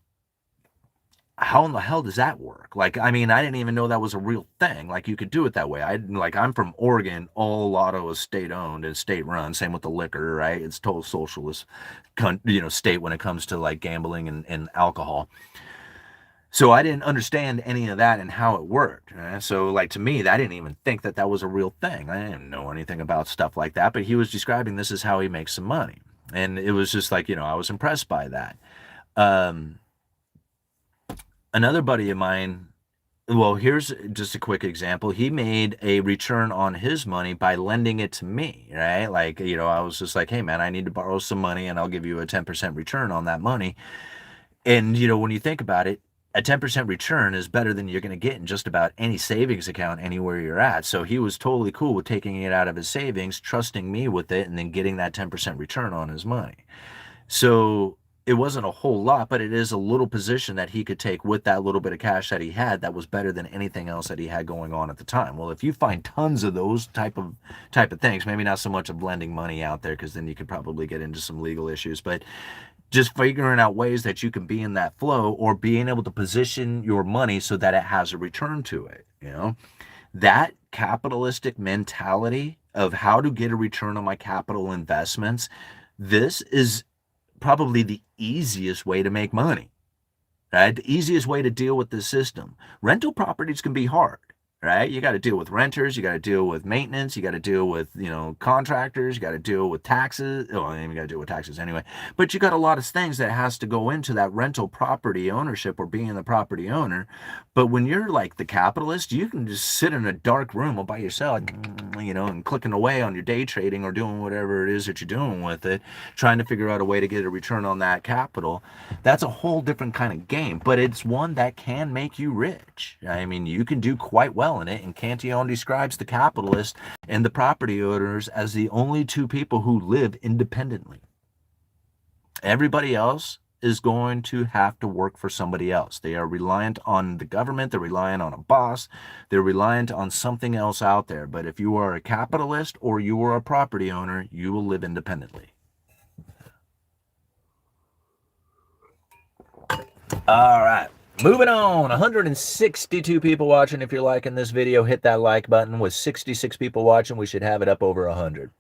A: how in the hell does that work? Like, I mean, I didn't even know that was a real thing. Like, you could do it that way. I'm from Oregon. All lotto is state owned and state run. Same with the liquor, right? It's total socialist, state when it comes to like gambling and alcohol. So I didn't understand any of that and how it worked. Right? So, like to me, I didn't even think that that was a real thing. I didn't know anything about stuff like that. But he was describing this is how he makes some money, and it was just like I was impressed by that. Um, Another buddy of mine, well, here's just a quick example. He made a return on his money by lending it to me, right? Like, I was just like, hey, man, I need to borrow some money and I'll give you a 10% return on that money. And, when you think about it, a 10% return is better than you're going to get in just about any savings account anywhere you're at. So he was totally cool with taking it out of his savings, trusting me with it, and then getting that 10% return on his money. So it wasn't a whole lot, but it is a little position that he could take with that little bit of cash that he had that was better than anything else that he had going on at the time. Well, if you find tons of those type of things, maybe not so much of lending money out there, because then you could probably get into some legal issues, but just figuring out ways that you can be in that flow or being able to position your money so that it has a return to it, that capitalistic mentality of how to get a return on my capital investments, this is probably the easiest way to make money, right? The easiest way to deal with the system. Rental properties can be hard, right? You got to deal with renters, you got to deal with maintenance, you got to deal with, contractors, you got to deal with taxes. Oh, you got to deal with taxes anyway. But you got a lot of things that has to go into that rental property ownership or being the property owner. But when you're like the capitalist, you can just sit in a dark room all by yourself, and clicking away on your day trading or doing whatever it is that you're doing with it, trying to figure out a way to get a return on that capital. That's a whole different kind of game, but it's one that can make you rich. I mean, you can do quite well in it, and Cantillon describes the capitalist and the property owners as the only two people who live independently. Everybody else is going to have to work for somebody else. They are reliant on the government, they're reliant on a boss, they're reliant on something else out there. But if you are a capitalist or you are a property owner, you will live independently. All right. Moving on, 162 people watching. If you're liking this video, hit that like button. With 66 people watching, we should have it up over 100.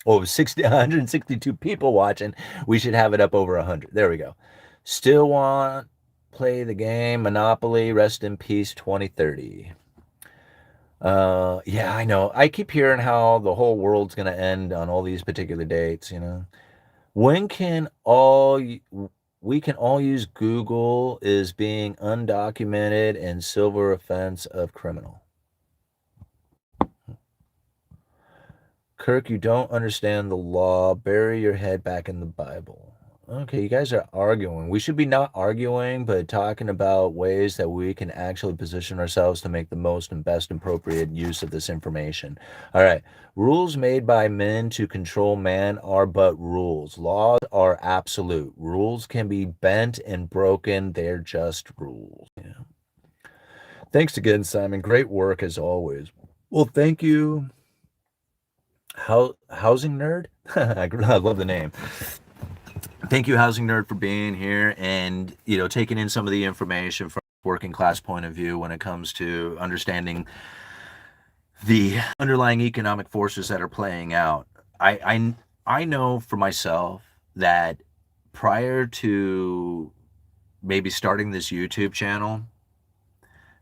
A: Oh, 162 people watching, we should have it up over 100. There we go. Still want play the game, Monopoly, rest in peace 2030. Yeah, I know. I keep hearing how the whole world's going to end on all these particular dates, When can we can all use Google is being undocumented and silver offense of criminal. Kirk, you don't understand the law. Bury your head back in the Bible. Okay, you guys are arguing. We should be not arguing, but talking about ways that we can actually position ourselves to make the most and best appropriate use of this information. All right. Rules made by men to control man are but rules. Laws are absolute. Rules can be bent and broken. They're just rules. Yeah. Thanks again, Simon. Great work as always. Well, thank you. Housing Nerd? I love the name. Thank you, Housing Nerd, for being here and, taking in some of the information from a working class point of view when it comes to understanding the underlying economic forces that are playing out. I know for myself that prior to maybe starting this YouTube channel,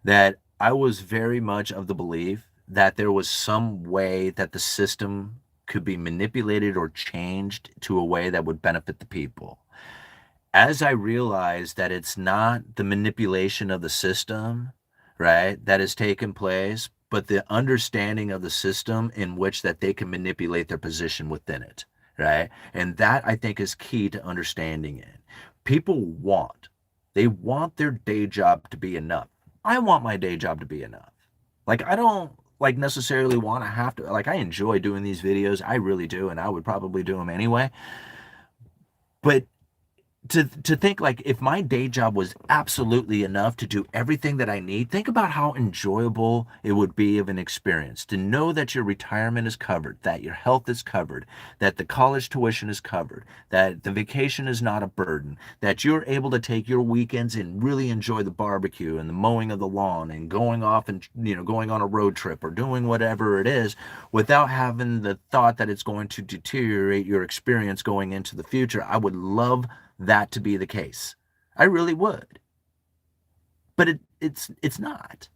A: that I was very much of the belief that there was some way that the system could be manipulated or changed to a way that would benefit the people. As I realized that it's not the manipulation of the system, right, that has taken place, but the understanding of the system in which that they can manipulate their position within it, right? And that, I think, is key to understanding it. People they want their day job to be enough. I want my day job to be enough. Like, I don't necessarily want to have to, I enjoy doing these videos. I really do. And I would probably do them anyway. But to think if my day job was absolutely enough to do everything that I need, think about how enjoyable it would be of an experience to know that your retirement is covered, that your health is covered, that the college tuition is covered, that the vacation is not a burden, that you're able to take your weekends and really enjoy the barbecue and the mowing of the lawn and going off and, going on a road trip or doing whatever it is without having the thought that it's going to deteriorate your experience going into the future. I would love that to be the case. I really would. But it's not.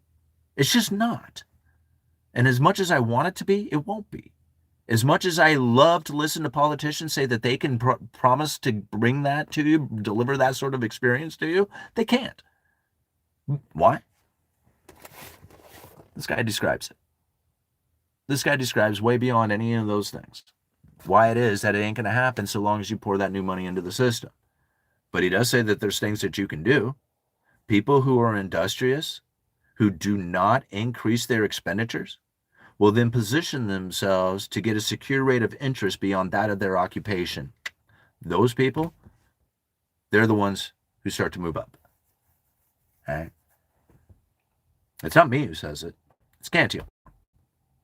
A: It's just not. And as much as I want it to be, it won't be. As much as I love to listen to politicians say that they can promise to bring that to you, deliver that sort of experience to you, they can't. Why? This guy describes it. This guy describes way beyond any of those things why it is that it ain't going to happen so long as you pour that new money into the system. But he does say that there's things that you can do. People who are industrious, who do not increase their expenditures, will then position themselves to get a secure rate of interest beyond that of their occupation. Those people, they're the ones who start to move up. All right? It's not me who says it. It's Cantillon.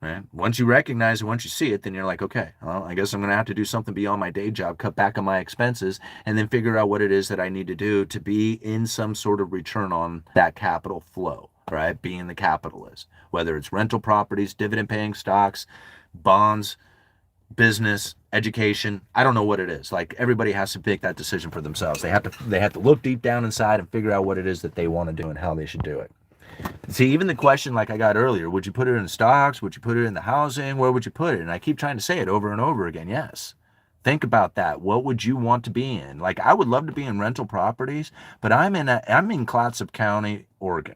A: Right? Once you recognize it, once you see it, then you're like, okay, well, I guess I'm going to have to do something beyond my day job, cut back on my expenses, and then figure out what it is that I need to do to be in some sort of return on that capital flow, right? Being the capitalist, whether it's rental properties, dividend paying stocks, bonds, business, education. I don't know what it is. Like, everybody has to make that decision for themselves. They have to look deep down inside and figure out what it is that they want to do and how they should do it. See, even the question like I got earlier, would you put it in stocks? Would you put it in the housing? Where would you put it? And I keep trying to say it over and over again. Yes. Think about that. What would you want to be in? Like, I would love to be in rental properties, but I'm in Clatsop County, Oregon.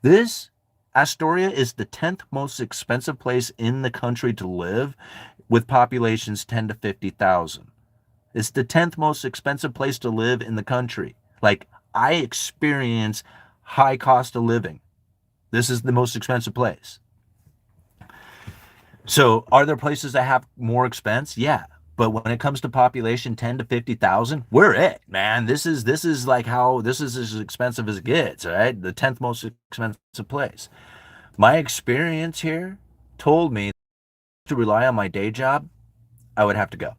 A: This Astoria is the 10th most expensive place in the country to live, with populations 10 to 50,000. It's the 10th most expensive place to live in the country. Like, I experience high cost of living. This is the most expensive place. So are there places that have more expense? Yeah. But when it comes to population 10 to 50,000, we're it, man. This is like how this is as expensive as it gets, right? The 10th most expensive place. My experience here told me to rely on my day job, I would have to go.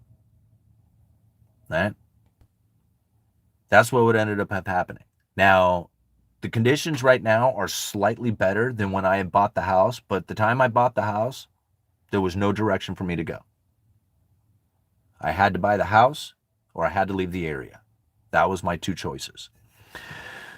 A: Right? That's what would ended up happening. Now, the conditions right now are slightly better than when I had bought the house, but the time I bought the house, there was no direction for me to go. I had to buy the house or I had to leave the area. That was my two choices.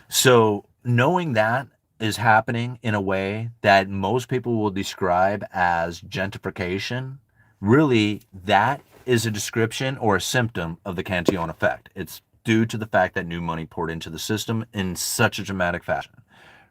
A: So knowing that is happening in a way that most people will describe as gentrification, really that is a description or a symptom of the Cantillon effect. It's due to the fact that new money poured into the system in such a dramatic fashion.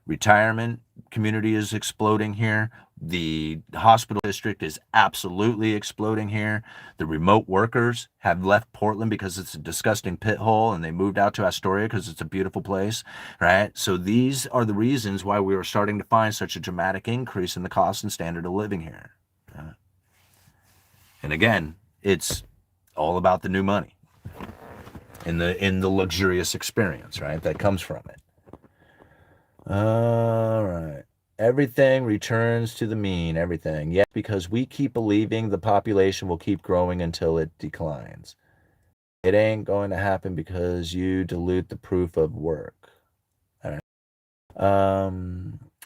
A: Retirement community is exploding here. The hospital district is absolutely exploding here. The remote workers have left Portland because it's a disgusting pit hole, and they moved out to Astoria because it's a beautiful place, right? So these are the reasons why we are starting to find such a dramatic increase in the cost and standard of living here. And again, it's all about the new money. In the luxurious experience, right, that comes from it. All right. Everything returns to the mean, everything. Yes, because we keep believing the population will keep growing until it declines. It ain't going to happen because you dilute the proof of work. All right.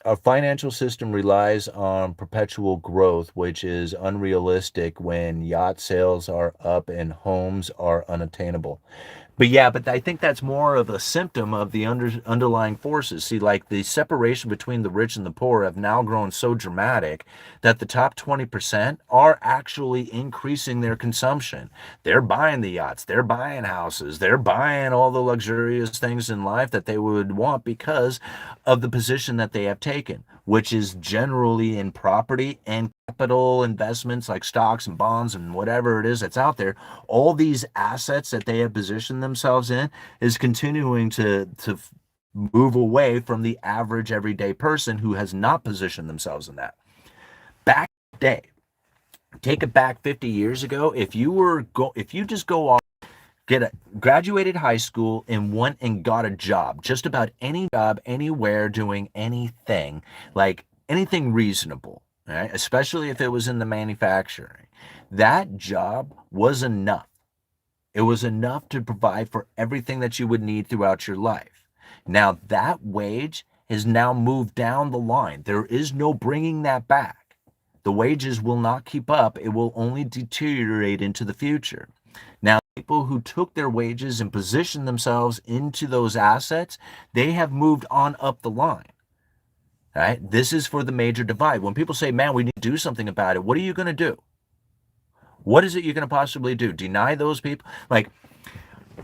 A: Our financial system relies on perpetual growth, which is unrealistic when yacht sales are up and homes are unattainable. But yeah, but I think that's more of a symptom of the underlying forces. See, like the separation between the rich and the poor have now grown so dramatic that the top 20% are actually increasing their consumption. They're buying the yachts, they're buying houses, they're buying all the luxurious things in life that they would want because of the position that they have taken, which is generally in property and capital investments like stocks and bonds and whatever it is that's out there. All these assets that they have positioned themselves in is continuing to move away from the average everyday person who has not positioned themselves in that. Back in the day, take it back 50 years ago, if you just go off, graduated high school and went and got a job, just about any job anywhere doing anything, like anything reasonable, right? Especially if it was in the manufacturing, that job was enough. It was enough to provide for everything that you would need throughout your life. Now that wage has now moved down the line. There is no bringing that back. The wages will not keep up. It will only deteriorate into the future. Now, people who took their wages and positioned themselves into those assets, they have moved on up the line. Right? This is for the major divide. When people say, man, we need to do something about it, what are you going to do? What is it you're going to possibly do? Deny those people? Like,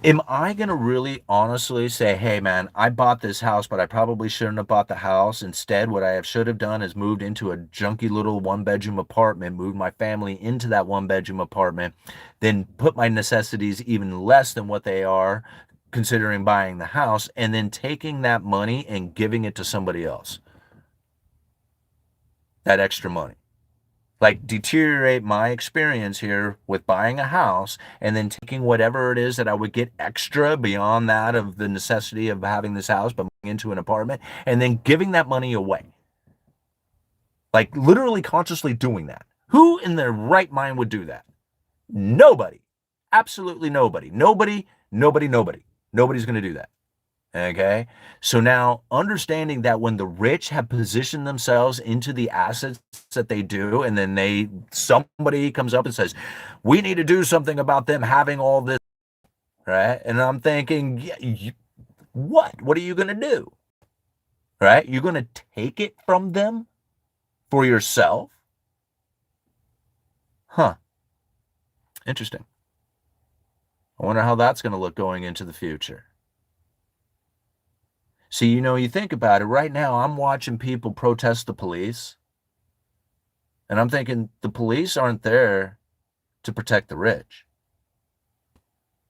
A: Am I going to really honestly say, hey, man, I bought this house, but I probably shouldn't have bought the house. Instead, what I should have done is moved into a junky little one-bedroom apartment, moved my family into that one-bedroom apartment, then put my necessities even less than what they are, considering buying the house, and then taking that money and giving it to somebody else, that extra money. Like, deteriorate my experience here with buying a house and then taking whatever it is that I would get extra beyond that of the necessity of having this house, but moving into an apartment, and then giving that money away. Like, literally consciously doing that. Who in their right mind would do that? Nobody. Absolutely nobody. Nobody. Nobody's going to do that. Okay. So now understanding that when the rich have positioned themselves into the assets that they do, and then somebody comes up and says, we need to do something about them having all this, right? And I'm thinking, yeah, what are you going to do? Right? You're going to take it from them for yourself? Huh. Interesting. I wonder how that's going to look going into the future. See, you think about it right now, I'm watching people protest the police, and I'm thinking the police aren't there to protect the rich.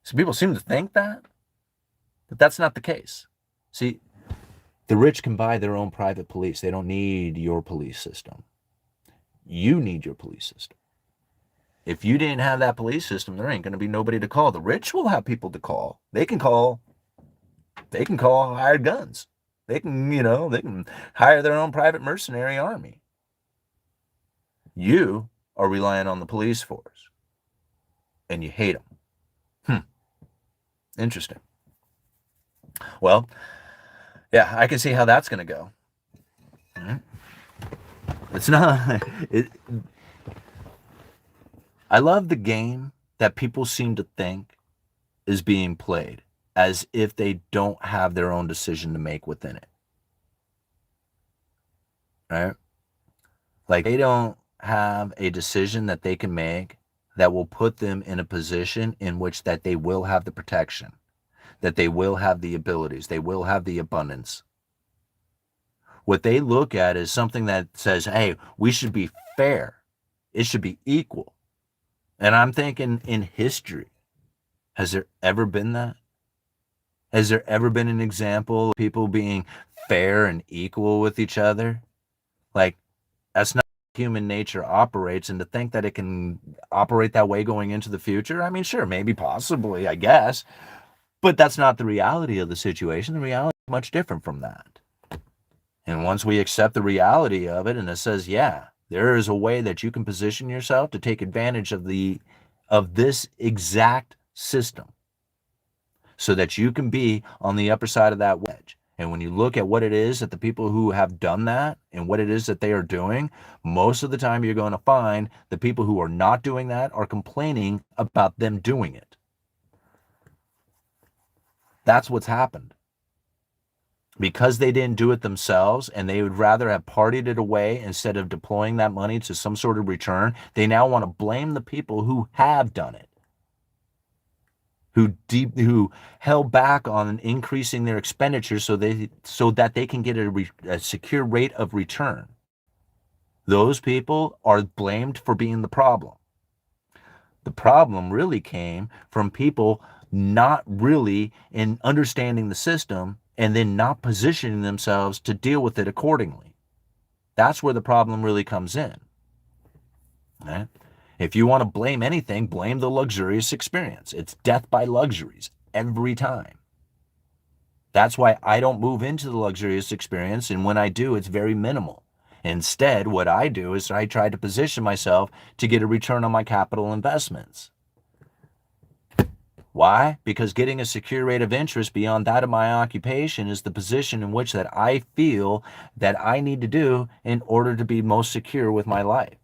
A: So people seem to think that, but that's not the case. See, the rich can buy their own private police. They don't need your police system. You need your police system. If you didn't have that police system, there ain't going to be nobody to call. The rich will have people to call. They can call hired guns. They can hire their own private mercenary army. You are relying on the police force, and you hate them. Interesting. Well, yeah, I can see how that's going to go. It's not. I love the game that people seem to think is being played as if they don't have their own decision to make within it. Right? Like, they don't have a decision that they can make that will put them in a position in which that they will have the protection, that they will have the abilities, they will have the abundance. What they look at is something that says, hey, we should be fair. It should be equal. And I'm thinking, in history, has there ever been that? Has there ever been an example of people being fair and equal with each other? Like, that's not how human nature operates, and to think that it can operate that way going into the future, I mean, sure, maybe, possibly, I guess, but that's not the reality of the situation. The reality is much different from that. And once we accept the reality of it, and it says, yeah, there is a way that you can position yourself to take advantage of this exact system, so that you can be on the upper side of that wedge. And when you look at what it is that the people who have done that and what it is that they are doing, most of the time you're going to find the people who are not doing that are complaining about them doing it. That's what's happened. Because they didn't do it themselves, and they would rather have partied it away instead of deploying that money to some sort of return, they now want to blame the people who have done it, who held back on increasing their expenditures so that they can get a secure rate of return. Those people are blamed for being the problem. The problem really came from people not really in understanding the system and then not positioning themselves to deal with it accordingly. That's where the problem really comes in. Right? If you want to blame anything, blame the luxurious experience. It's death by luxuries every time. That's why I don't move into the luxurious experience, and when I do, it's very minimal. Instead, what I do is I try to position myself to get a return on my capital investments. Why? Because getting a secure rate of interest beyond that of my occupation is the position in which that I feel that I need to do in order to be most secure with my life.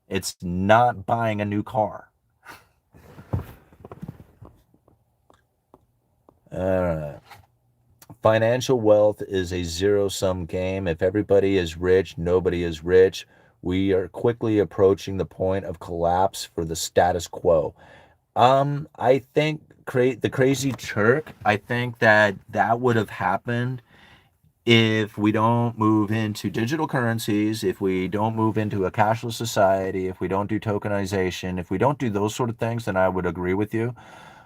A: It's not buying a new car. Financial wealth is a zero-sum game. If everybody is rich, nobody is rich. We are quickly approaching the point of collapse for the status quo. I think the crazy Turk, I think that would have happened if we don't move into digital currencies, if we don't move into a cashless society, if we don't do tokenization, if we don't do those sort of things, then I would agree with you.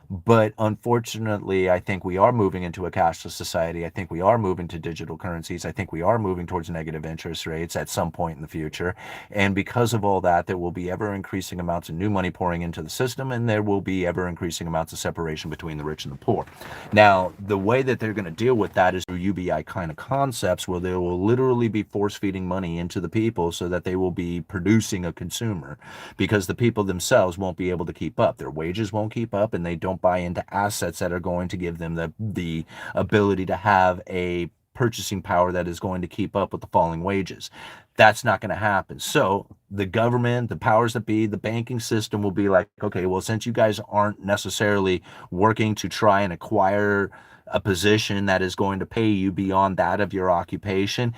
A: But unfortunately, I think we are moving into a cashless society. I think we are moving to digital currencies. I think we are moving towards negative interest rates at some point in the future. And because of all that, there will be ever increasing amounts of new money pouring into the system, and there will be ever increasing amounts of separation between the rich and the poor. Now, the way that they're going to deal with that is through UBI kind of concepts where they will literally be force feeding money into the people so that they will be producing a consumer, because the people themselves won't be able to keep up. Their wages won't keep up, and they don't buy into assets that are going to give them the ability to have a purchasing power that is going to keep up with the falling wages. That's not going to happen. So the government, the powers that be, the banking system will be like, okay, well, since you guys aren't necessarily working to try and acquire a position that is going to pay you beyond that of your occupation,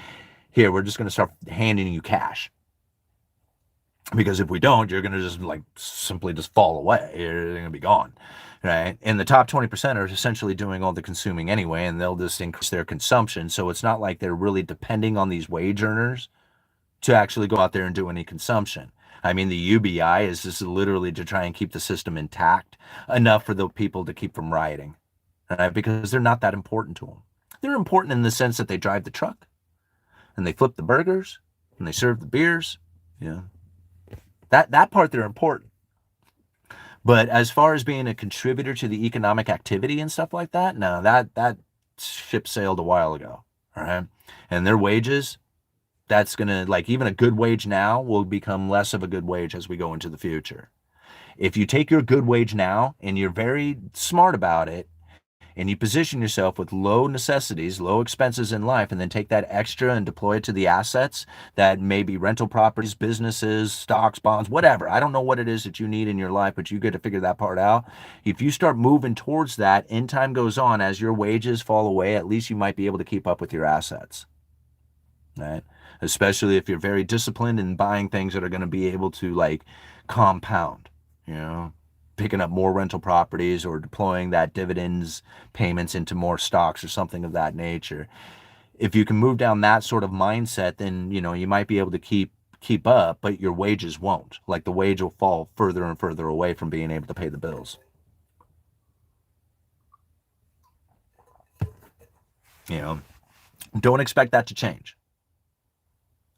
A: here, we're just going to start handing you cash. Because if we don't, you're going to just like simply just fall away. You're going to be gone, right? And the top 20% are essentially doing all the consuming anyway, and they'll just increase their consumption. So it's not like they're really depending on these wage earners to actually go out there and do any consumption. I mean, the UBI is just literally to try and keep the system intact enough for the people to keep from rioting, right? Because they're not that important to them. They're important in the sense that they drive the truck and they flip the burgers and they serve the beers. Yeah. That part they're important. But as far as being a contributor to the economic activity and stuff like that, no, that ship sailed a while ago. All right. And their wages, that's gonna, like, even a good wage now will become less of a good wage as we go into the future. If you take your good wage now and you're very smart about it, and you position yourself with low necessities, low expenses in life, and then take that extra and deploy it to the assets that may be rental properties, businesses, stocks, bonds, whatever. I don't know what it is that you need in your life, but you get to figure that part out. If you start moving towards that, and time goes on, as your wages fall away, at least you might be able to keep up with your assets, right? Especially if you're very disciplined in buying things that are going to be able to, like, compound, you know, picking up more rental properties or deploying that dividends payments into more stocks or something of that nature. If you can move down that sort of mindset, then, you know, you might be able to keep up, but your wages won't. Like, the wage will fall further and further away from being able to pay the bills. You know, don't expect that to change.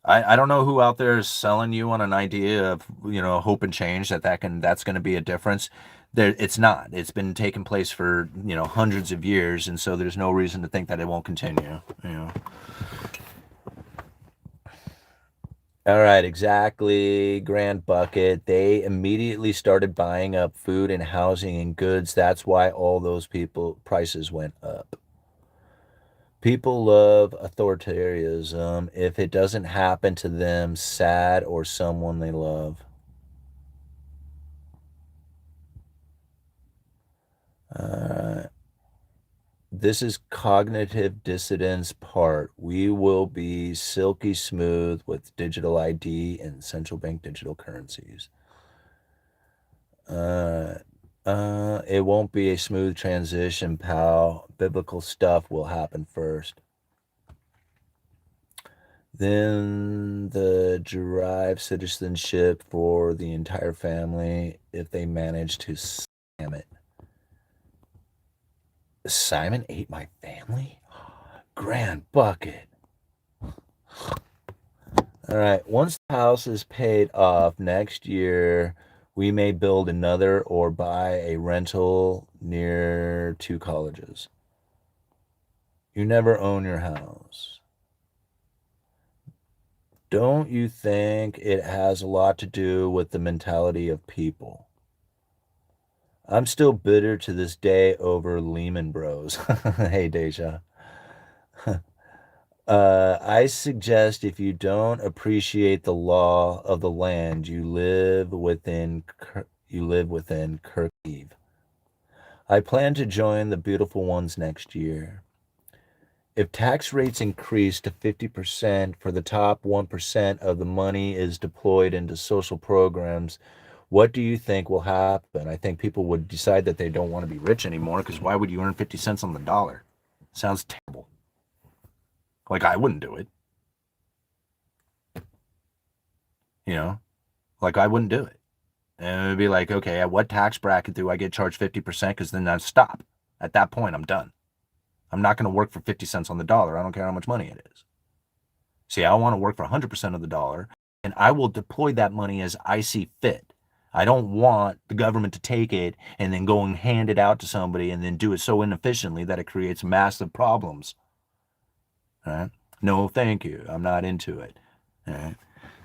A: I don't know who out there is selling you on an idea of, you know, hope and change, that's going to be a difference. There, it's not. It's been taking place for, you know, hundreds of years, and so there's no reason to think that it won't continue. You know. All right, exactly. Grand Bucket. They immediately started buying up food and housing and goods. That's why all those people prices went up. People love authoritarianism if it doesn't happen to them, sad, or someone they love. Uh, this is cognitive dissonance part. We will be silky smooth with digital ID and central bank digital currencies. Uh, it won't be a smooth transition, pal. Biblical stuff will happen first. Then the derive citizenship for the entire family if they manage to scam it. Simon ate my family? Grand Bucket. All right. Once the house is paid off next year, we may build another or buy a rental near two colleges. You never own your house. Don't you think it has a lot to do with the mentality of people? I'm still bitter to this day over Lehman Bros. Hey, Deja. I suggest if you don't appreciate the law of the land, you live within Kharkiv. I plan to join the beautiful ones next year. If tax rates increase to 50% for the top 1% of the money is deployed into social programs, What do you think will happen? I think people would decide that they don't want to be rich anymore, because why would you earn 50 cents on the dollar? Sounds terrible. Like, I wouldn't do it. You know, like, I wouldn't do it. And it would be like, okay, at what tax bracket do I get charged 50%? Because then I'd stop. At that point, I'm done. I'm not going to work for 50 cents on the dollar. I don't care how much money it is. See, I want to work for 100% of the dollar, and I will deploy that money as I see fit. I don't want the government to take it and then go and hand it out to somebody and then do it so inefficiently that it creates massive problems. All right? No, thank you. I'm not into it. All right?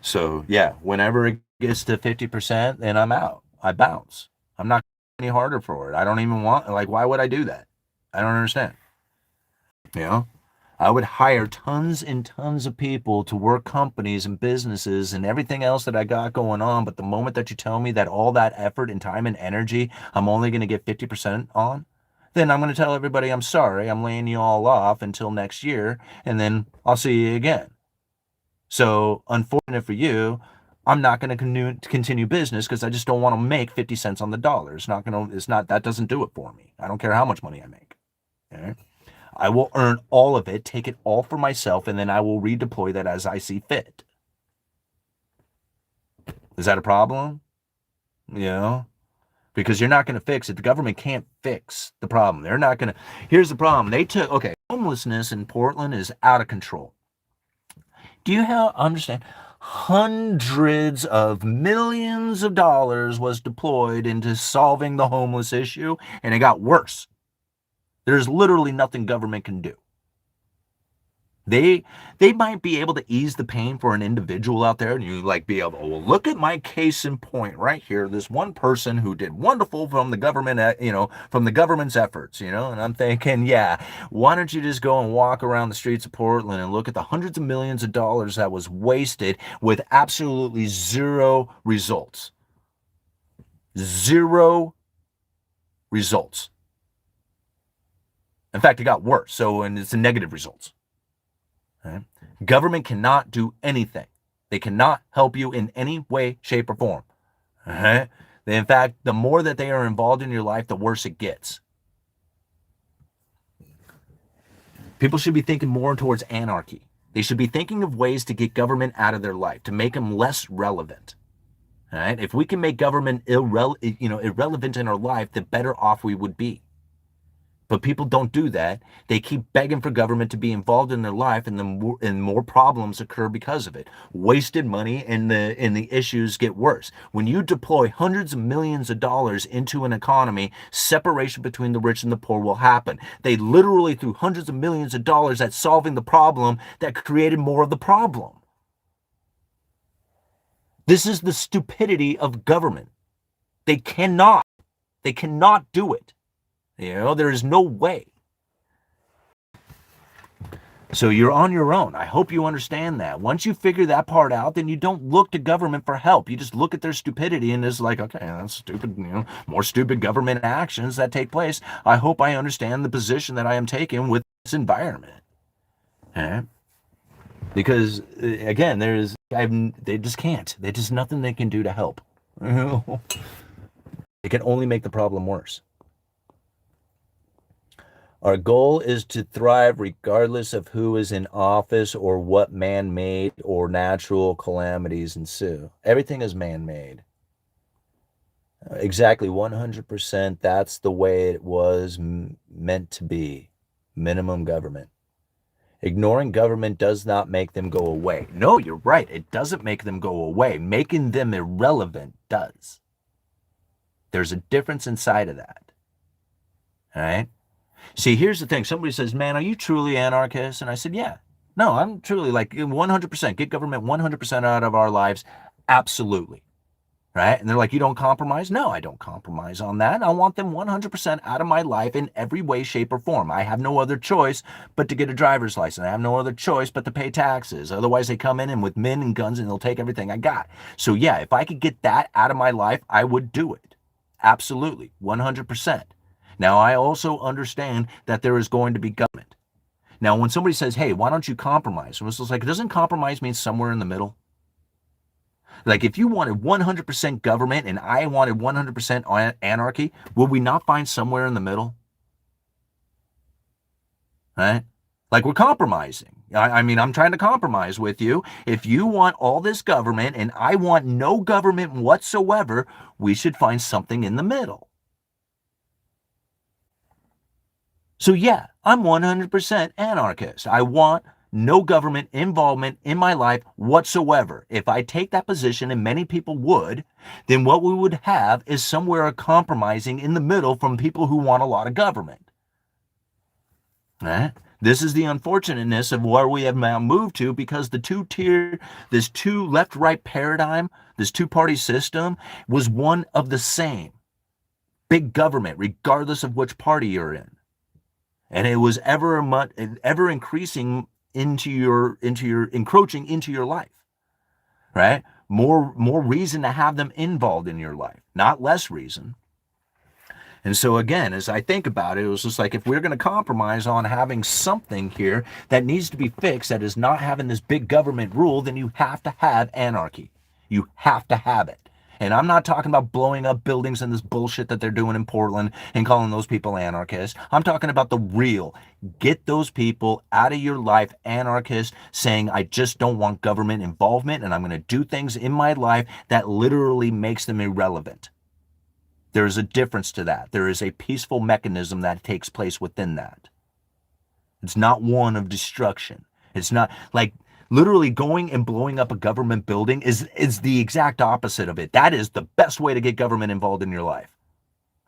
A: So, yeah, whenever it gets to 50%, then I'm out. I bounce. I'm not any harder for it. I don't even want, like, why would I do that? I don't understand. You know? I would hire tons and tons of people to work companies and businesses and everything else that I got going on. But the moment that you tell me that all that effort and time and energy, I'm only going to get 50% on, then I'm going to tell everybody, I'm sorry, I'm laying you all off until next year, and then I'll see you again. So, unfortunate for you, I'm not going to continue business because I just don't want to make 50 cents on the dollar. That doesn't do it for me. I don't care how much money I make. Okay? I will earn all of it, take it all for myself, and then I will redeploy that as I see fit. Is that a problem? You know? Because you're not going to fix it. The government can't fix the problem. They're not going to. Here's the problem. Homelessness in Portland is out of control. Do you understand? Hundreds of millions of dollars was deployed into solving the homeless issue, and it got worse. There's literally nothing government can do. They might be able to ease the pain for an individual out there, and you like be able to, well, look at my case in point right here. This one person who did wonderful from the government, from the government's efforts, and I'm thinking, yeah, why don't you just go and walk around the streets of Portland and look at the hundreds of millions of dollars that was wasted with absolutely zero results. Zero results. In fact, it got worse. And it's a negative results. Right? Government cannot do anything. They cannot help you in any way, shape, or form. Right? In fact, the more that they are involved in your life, the worse it gets. People should be thinking more towards anarchy. They should be thinking of ways to get government out of their life, to make them less relevant. All right? If we can make government irrelevant in our life, the better off we would be. But people don't do that. They keep begging for government to be involved in their life, and more problems occur because of it. Wasted money, and the issues get worse. When you deploy hundreds of millions of dollars into an economy, separation between the rich and the poor will happen. They literally threw hundreds of millions of dollars at solving the problem that created more of the problem. This is the stupidity of government. They cannot do it. There is no way. So you're on your own. I hope you understand that. Once you figure that part out, then you don't look to government for help. You just look at their stupidity and it's like, okay, that's stupid, more stupid government actions that take place. I hope I understand the position that I am taking with this environment. Because, again, they just can't. There's nothing they can do to help. It can only make the problem worse. Our goal is to thrive regardless of who is in office or what man-made or natural calamities ensue. Everything is man-made. Exactly, 100%. That's the way it was meant to be. Minimum government. Ignoring government does not make them go away. No, you're right. It doesn't make them go away. Making them irrelevant does. There's a difference inside of that. All right? See, here's the thing. Somebody says, man, are you truly anarchist? And I said, yeah. No, I'm truly 100%. Get government 100% out of our lives. Absolutely. Right? And they're like, you don't compromise? No, I don't compromise on that. I want them 100% out of my life in every way, shape, or form. I have no other choice but to get a driver's license. I have no other choice but to pay taxes. Otherwise, they come in and with men and guns and they'll take everything I got. So yeah, if I could get that out of my life, I would do it. Absolutely. 100%. Now, I also understand that there is going to be government. Now, when somebody says, hey, why don't you compromise? And it's like, doesn't compromise mean somewhere in the middle? Like if you wanted 100% government and I wanted 100% anarchy, would we not find somewhere in the middle? Right? Like we're compromising. I mean, I'm trying to compromise with you. If you want all this government and I want no government whatsoever, we should find something in the middle. So yeah, I'm 100% anarchist. I want no government involvement in my life whatsoever. If I take that position, and many people would, then what we would have is somewhere compromising in the middle from people who want a lot of government. Right? This is the unfortunateness of where we have now moved to, because this two left-right paradigm, this two-party system was one of the same. Big government, regardless of which party you're in. And it was ever increasing encroaching into your life, right? More reason to have them involved in your life, not less reason. And so again, as I think about it, it was just like, if we're going to compromise on having something here that needs to be fixed, that is not having this big government rule, then you have to have anarchy. You have to have it. And I'm not talking about blowing up buildings and this bullshit that they're doing in Portland and calling those people anarchists. I'm talking about the real. Get those people out of your life, anarchists, saying, I just don't want government involvement and I'm going to do things in my life that literally makes them irrelevant. There's a difference to that. There is a peaceful mechanism that takes place within that. It's not one of destruction. It's not like literally going and blowing up a government building is the exact opposite of it. That is the best way to get government involved in your life.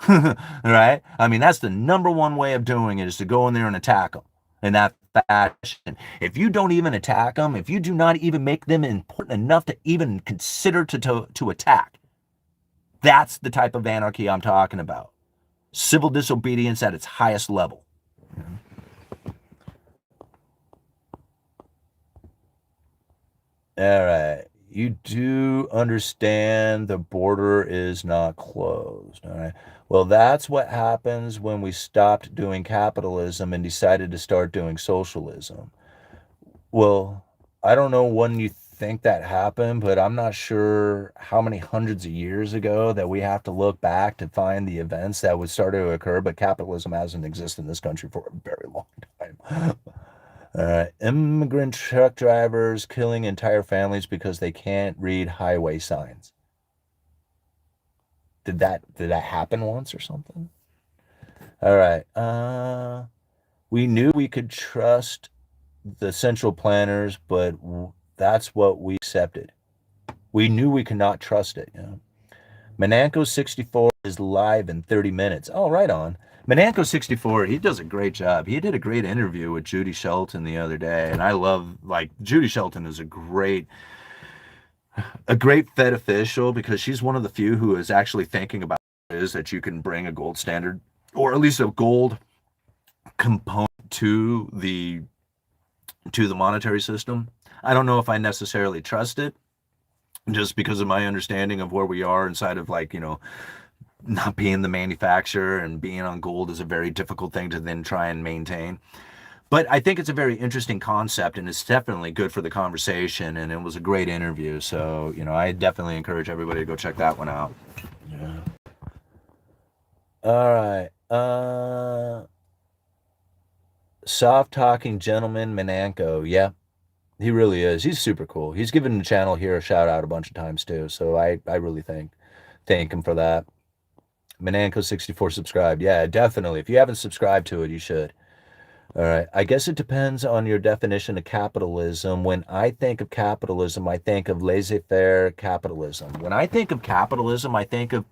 A: Right? I mean, that's the number one way of doing it, is to go in there and attack them in that fashion. If you don't even attack them, if you do not even make them important enough to even consider to attack, that's the type of anarchy I'm talking about. Civil disobedience at its highest level. All right. You do understand the border is not closed. All right. Well, that's what happens when we stopped doing capitalism and decided to start doing socialism. Well, I don't know when you think that happened, but I'm not sure how many hundreds of years ago that we have to look back to find the events that would start to occur, but capitalism hasn't existed in this country for a very long time. Immigrant truck drivers killing entire families because they can't read highway signs. Did that happen once or something? All right. We knew we could trust the central planners, but that's what we accepted. We knew we could not trust it. Menanko 64 is live in 30 minutes. Oh, right on. Menanko 64, he does a great job. He did a great interview with Judy Shelton the other day, and I love, like, Judy Shelton is a great Fed official, because she's one of the few who is actually thinking about is that you can bring a gold standard, or at least a gold component to the monetary system. I don't know if I necessarily trust it, just because of my understanding of where we are inside of, like, not being the manufacturer, and being on gold is a very difficult thing to then try and maintain. But I think it's a very interesting concept, and it's definitely good for the conversation, and it was a great interview. So, I definitely encourage everybody to go check that one out. Yeah. All right. Soft talking gentleman Menanko. Yeah, he really is. He's super cool. He's given the channel here a shout out a bunch of times too. So I really thank him for that. Menanko 64 subscribed. Yeah, definitely. If you haven't subscribed to it, you should. All right. I guess it depends on your definition of capitalism. When I think of capitalism, I think of laissez-faire capitalism. When I think of capitalism, I think of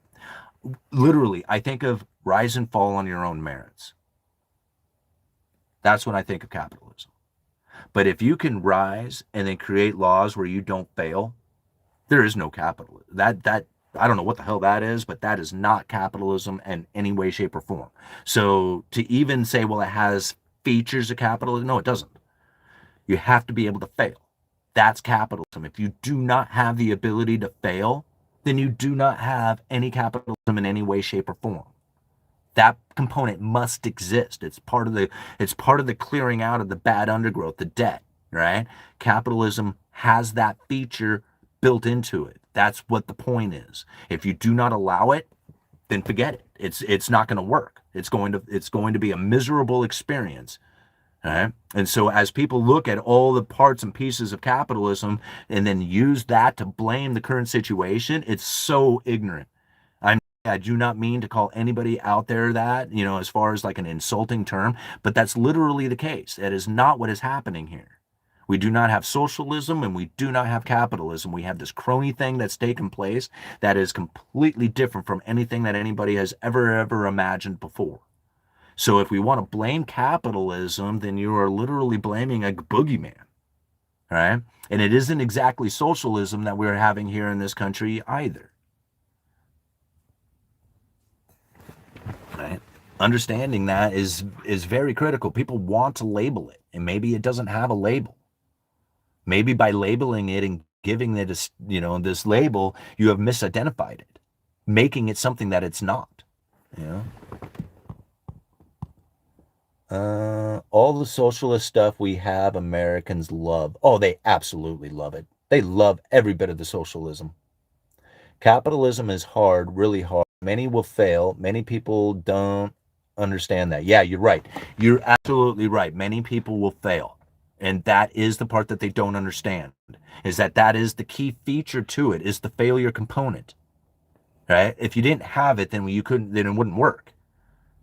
A: rise and fall on your own merits. That's when I think of capitalism. But if you can rise and then create laws where you don't fail, there is no capitalism. That I don't know what the hell that is, but that is not capitalism in any way, shape, or form. So to even say, well, it has features of capitalism, no, it doesn't. You have to be able to fail. That's capitalism. If you do not have the ability to fail, then you do not have any capitalism in any way, shape, or form. That component must exist. It's part of the clearing out of the bad undergrowth, the debt, right? Capitalism has that feature built into it. That's what the point is. If you do not allow it, then forget it. It's not going to work. It's going to be a miserable experience. All right. And so as people look at all the parts and pieces of capitalism and then use that to blame the current situation, it's so ignorant. I do not mean to call anybody out there that, as far as like an insulting term, but that's literally the case. That is not what is happening here. We do not have socialism and we do not have capitalism. We have this crony thing that's taken place that is completely different from anything that anybody has ever imagined before. So if we want to blame capitalism, then you are literally blaming a boogeyman, right? And it isn't exactly socialism that we're having here in this country either. Right? Understanding that is very critical. People want to label it, and maybe it doesn't have a label. Maybe by labeling it and giving it this label, you have misidentified it, making it something that it's not. All the socialist stuff we have, Americans love. Oh, they absolutely love it. They love every bit of the socialism. Capitalism is hard, really hard. Many will fail. Many people don't understand that. Yeah, you're right. You're absolutely right. Many people will fail. And that is the part that they don't understand, is that is the key feature to it, is the failure component. Right? If you didn't have it, then then it wouldn't work.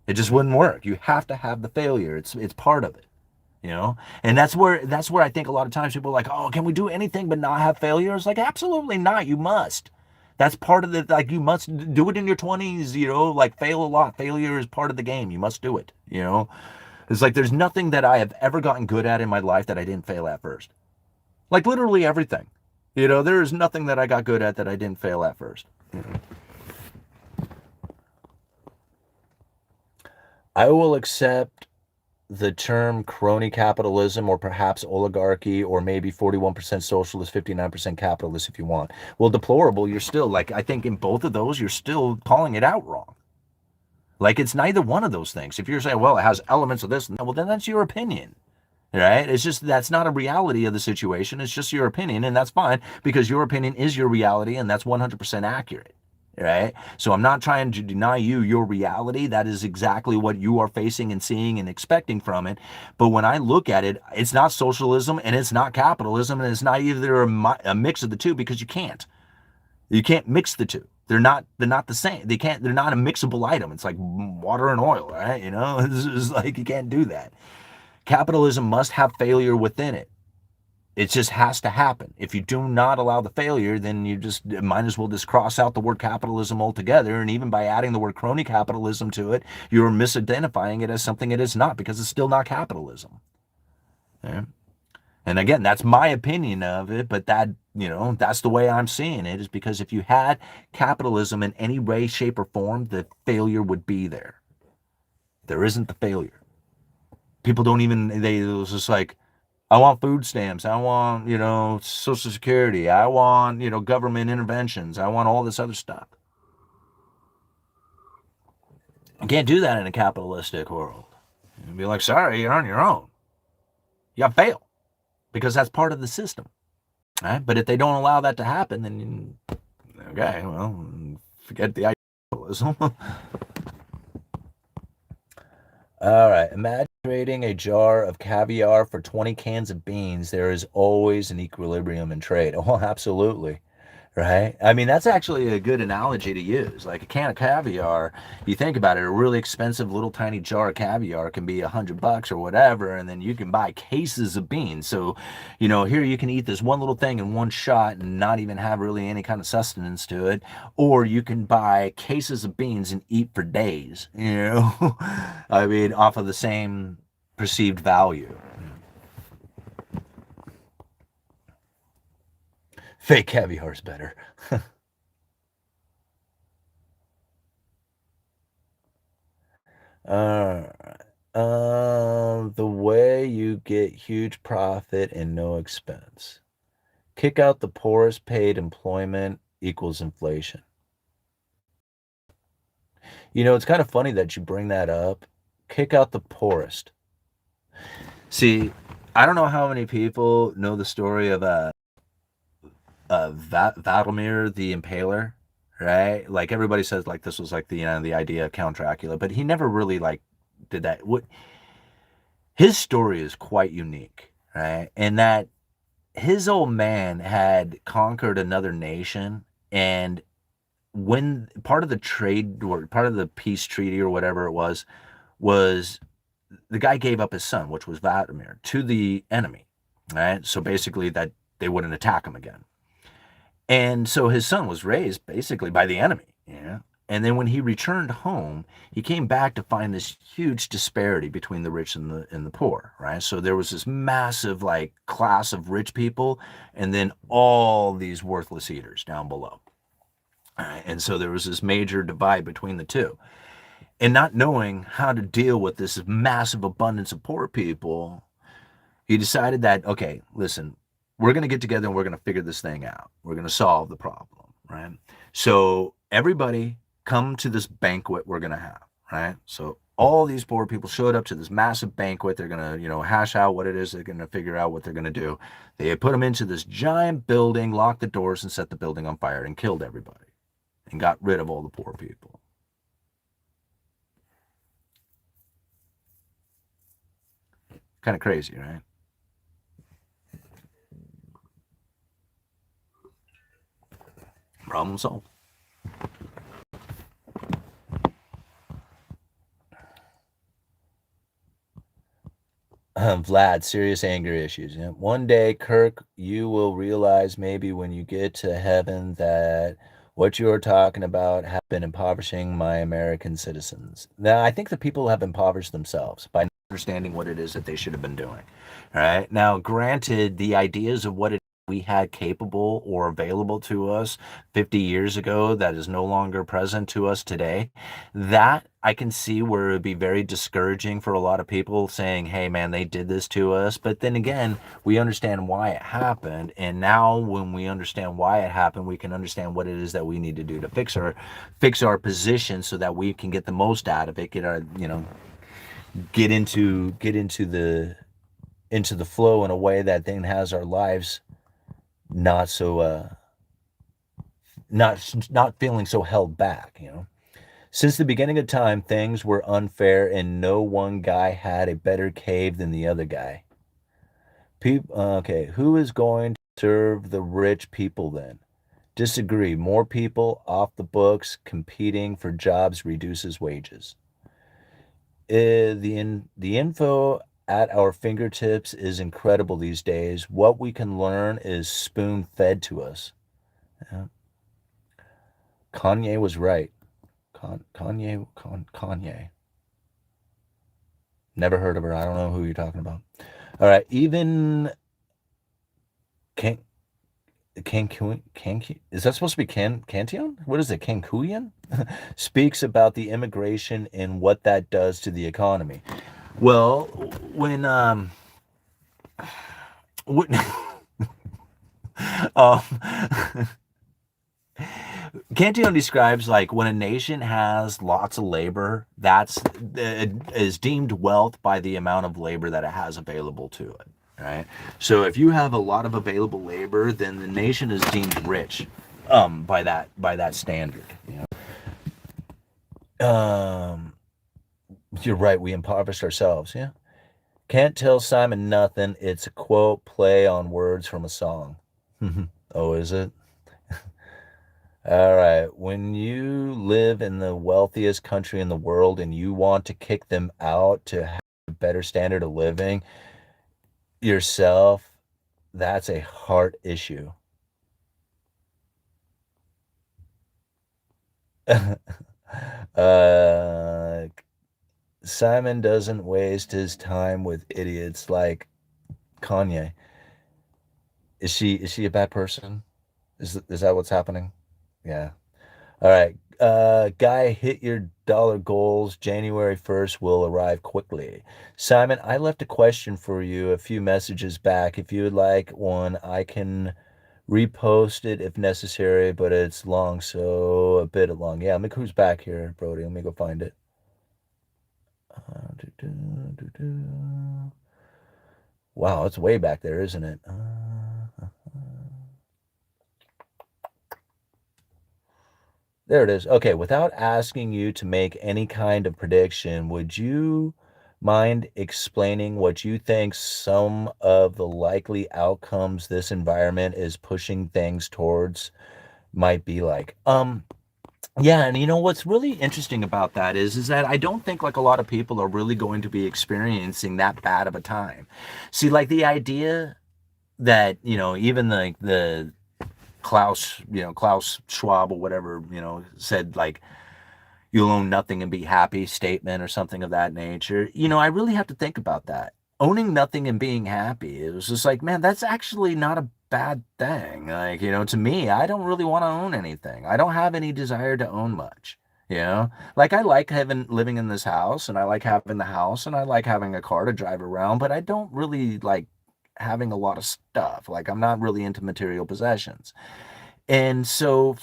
A: It just wouldn't work. You have to have the failure. It's part of it. And that's where I think a lot of times people are like, oh, can we do anything but not have failure? It's like, absolutely not. You must. That's part of the, like, you must do it in your 20s, like fail a lot. Failure is part of the game. You must do it. It's like there's nothing that I have ever gotten good at in my life that I didn't fail at first. Like literally everything. There is nothing that I got good at that I didn't fail at first. I will accept the term crony capitalism, or perhaps oligarchy, or maybe 41% socialist, 59% capitalist if you want. Well, deplorable, you're still, like, I think in both of those, you're still calling it out wrong. Like, it's neither one of those things. If you're saying, well, it has elements of this, well, then that's your opinion, right? It's just, that's not a reality of the situation. It's just your opinion, and that's fine, because your opinion is your reality, and that's 100% accurate. Right? So I'm not trying to deny you your reality. That is exactly what you are facing and seeing and expecting from it. But when I look at it, it's not socialism and it's not capitalism, and it's not either a mix of the two, because you can't mix the two. They're not the same. They're not a mixable item. It's like water and oil, right? It's like you can't do that. Capitalism must have failure within it. It just has to happen. If you do not allow the failure, then you just might as well just cross out the word capitalism altogether. And even by adding the word crony capitalism to it, you're misidentifying it as something it is not, because it's still not capitalism. Yeah. And again, that's my opinion of it, but that's the way I'm seeing it, is because if you had capitalism in any way, shape, or form, the failure would be there. There isn't the failure. People don't even, it was just like, I want food stamps. I want, Social Security. I want, government interventions. I want all this other stuff. You can't do that in a capitalistic world. You'd be like, sorry, you're on your own. You got to fail, because that's part of the system. Right? But if they don't allow that to happen, then, okay, well, forget the idea of capitalism. All right. Imagine trading a jar of caviar for 20 cans of beans. There is always an equilibrium in trade. Oh, absolutely. Right? I mean, that's actually a good analogy to use. Like a can of caviar, you think about it, a really expensive little tiny jar of caviar can be $100 or whatever, and then you can buy cases of beans. So, here you can eat this one little thing in one shot and not even have really any kind of sustenance to it. Or you can buy cases of beans and eat for days, I mean, off of the same perceived value. Fake caviar is better. The way you get huge profit and no expense. Kick out the poorest, paid employment equals inflation. It's kind of funny that you bring that up. Kick out the poorest. See, I don't know how many people know the story of Vladimir the Impaler, right? Like everybody says, like this was like the idea of Count Dracula, but he never really like did that. What his story is quite unique, right? And that his old man had conquered another nation, and when part of the trade or part of the peace treaty or whatever it was the guy gave up his son, which was Vladimir, to the enemy, right? So basically that they wouldn't attack him again. And so his son was raised basically by the enemy, yeah. And then when he returned home, he came back to find this huge disparity between the rich and the poor, right? So there was this massive like class of rich people, and then all these worthless eaters down below. Right? And so there was this major divide between the two. And not knowing how to deal with this massive abundance of poor people, he decided that, okay, listen, we're going to get together and we're going to figure this thing out. We're going to solve the problem, right? So everybody come to this banquet we're going to have, right? So all these poor people showed up to this massive banquet. They're going to, hash out what it is. They're going to figure out what they're going to do. They put them into this giant building, locked the doors, and set the building on fire and killed everybody and got rid of all the poor people. Kind of crazy, right? Problem solved. Vlad, serious anger issues. Yeah. One day, Kirk, you will realize maybe when you get to heaven that what you're talking about have been impoverishing my American citizens. Now, I think the people have impoverished themselves by not understanding what it is that they should have been doing. All right. Now, granted, the ideas of what it we had capable or available to us 50 years ago that is no longer present to us today, that I can see where it would be very discouraging for a lot of people saying, hey man, they did this to us. But then again, we understand why it happened. And now when we understand why it happened, we can understand what it is that we need to do to fix our position so that we can get the most out of it, get our, get into the flow in a way that then has our lives not so not feeling so held back. Since the beginning of time, things were unfair, and no one guy had a better cave than the other guy. Okay, who is going to serve the rich people then? Disagree. More people off the books competing for jobs reduces wages. The info at our fingertips is incredible these days. What we can learn is spoon fed to us. Yeah. Kanye was right. Kanye. Never heard of her. I don't know who you're talking about. All right. Even Can Cancun is that supposed to be Cantillon? What is it? Cancun speaks about the immigration and what that does to the economy. Well, when um Cantillon describes like when a nation has lots of labor, that's is deemed wealth by the amount of labor that it has available to it. Right. So if you have a lot of available labor, then the nation is deemed rich, by that standard. You're right. We impoverished ourselves. Yeah. Can't tell Simon nothing. It's a quote play on words from a song. Oh, is it? All right. When you live in the wealthiest country in the world and you want to kick them out to have a better standard of living yourself, that's a heart issue. uh, Simon doesn't waste his time with idiots like Kanye. Is she a bad person? Is that what's happening? Yeah. All right. Guy, hit your dollar goals. January 1st will arrive quickly. Simon, I left a question for you a few messages back. If you would like one, I can repost it if necessary, but it's long, so a bit long. Yeah, look who's back here, Brody. Let me go find it. Wow, it's way back there, isn't it? There it is. Okay, without asking you to make any kind of prediction, would you mind explaining what you think some of the likely outcomes this environment is pushing things towards might be like? Yeah, and you know what's really interesting about that is that I don't think like a lot of people are really going to be experiencing that bad of a time. See, like the idea that, even the Klaus Schwab or whatever, said like you'll own nothing and be happy statement or something of that nature. I really have to think about that. Owning nothing and being happy. It was just like, man, that's actually not a bad thing. Like, to me, I don't really want to own anything. I don't have any desire to own much. Like I like having living in this house and I like having the house and I like having a car to drive around, but I don't really like having a lot of stuff. Like I'm not really into material possessions. And so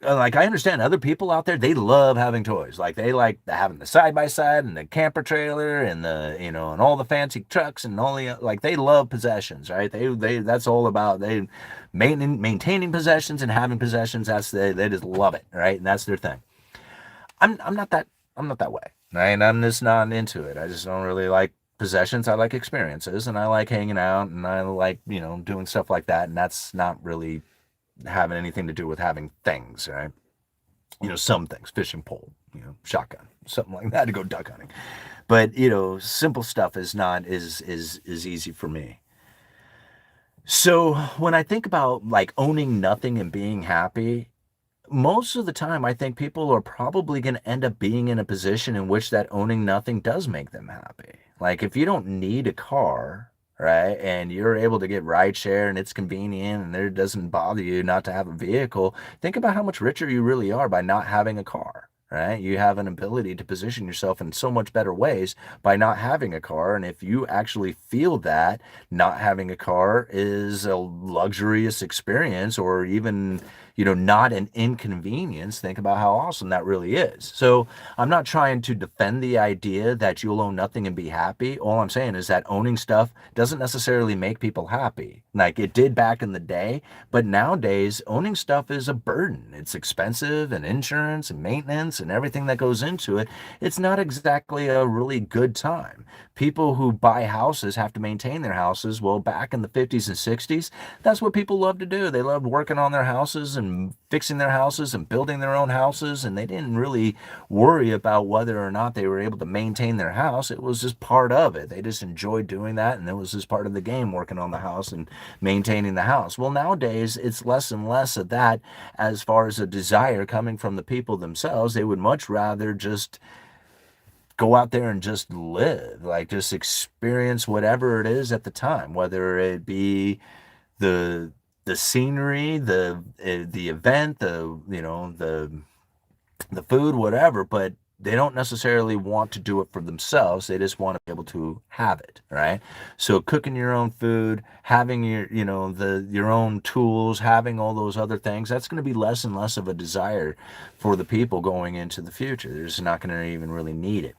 A: like I understand other people out there, they love having toys. Like they like having the side by side and the camper trailer and and all the fancy trucks and all the like they love possessions, right? They that's all about they maintaining possessions and having possessions. They just love it, right? And that's their thing. I'm not that way. Right? I'm just not into it. I just don't really like possessions. I like experiences and I like hanging out and I like, doing stuff like that. And that's not really having anything to do with having things, right? Some things, fishing pole, shotgun, something like that to go duck hunting. But simple stuff is not is easy for me. So when I think about like owning nothing and being happy, most of the time I think people are probably going to end up being in a position in which that owning nothing does make them happy. Like if you don't need a car, right, and you're able to get ride share and it's convenient and it doesn't bother you not to have a vehicle, think about how much richer you really are by not having a car. Right? You have an ability to position yourself in so much better ways by not having a car. And if you actually feel that not having a car is a luxurious experience or even not an inconvenience, think about how awesome that really is. So I'm not trying to defend the idea that you'll own nothing and be happy. All I'm saying is that owning stuff doesn't necessarily make people happy. Like it did back in the day, but nowadays owning stuff is a burden. It's expensive and insurance and maintenance and everything that goes into it. It's not exactly a really good time. People who buy houses have to maintain their houses. Well, back in the 50s and 60s, that's what people loved to do. They loved working on their houses and fixing their houses and building their own houses. And they didn't really worry about whether or not they were able to maintain their house. It was just part of it. They just enjoyed doing that. And it was just part of the game, working on the house and maintaining the house. Well, nowadays, it's less and less of that as far as a desire coming from the people themselves. They would much rather just go out there and just live, like just experience whatever it is at the time, whether it be the scenery, the event, the food, whatever, but they don't necessarily want to do it for themselves. They just want to be able to have it, right? So cooking your own food, having your own tools, having all those other things, that's going to be less and less of a desire for the people going into the future. They're just not going to even really need it.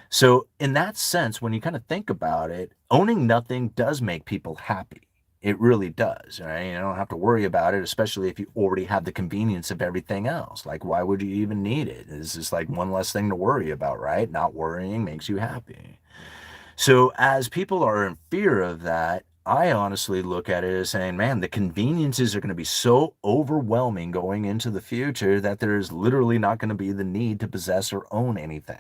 A: So in that sense, when you kind of think about it, owning nothing does make people happy. It really does, right? You don't have to worry about it, especially if you already have the convenience of everything else. Like, why would you even need it? It's just like one less thing to worry about, right? Not worrying makes you happy. So as people are in fear of that, I honestly look at it as saying, man, the conveniences are going to be so overwhelming going into the future that there's literally not going to be the need to possess or own anything,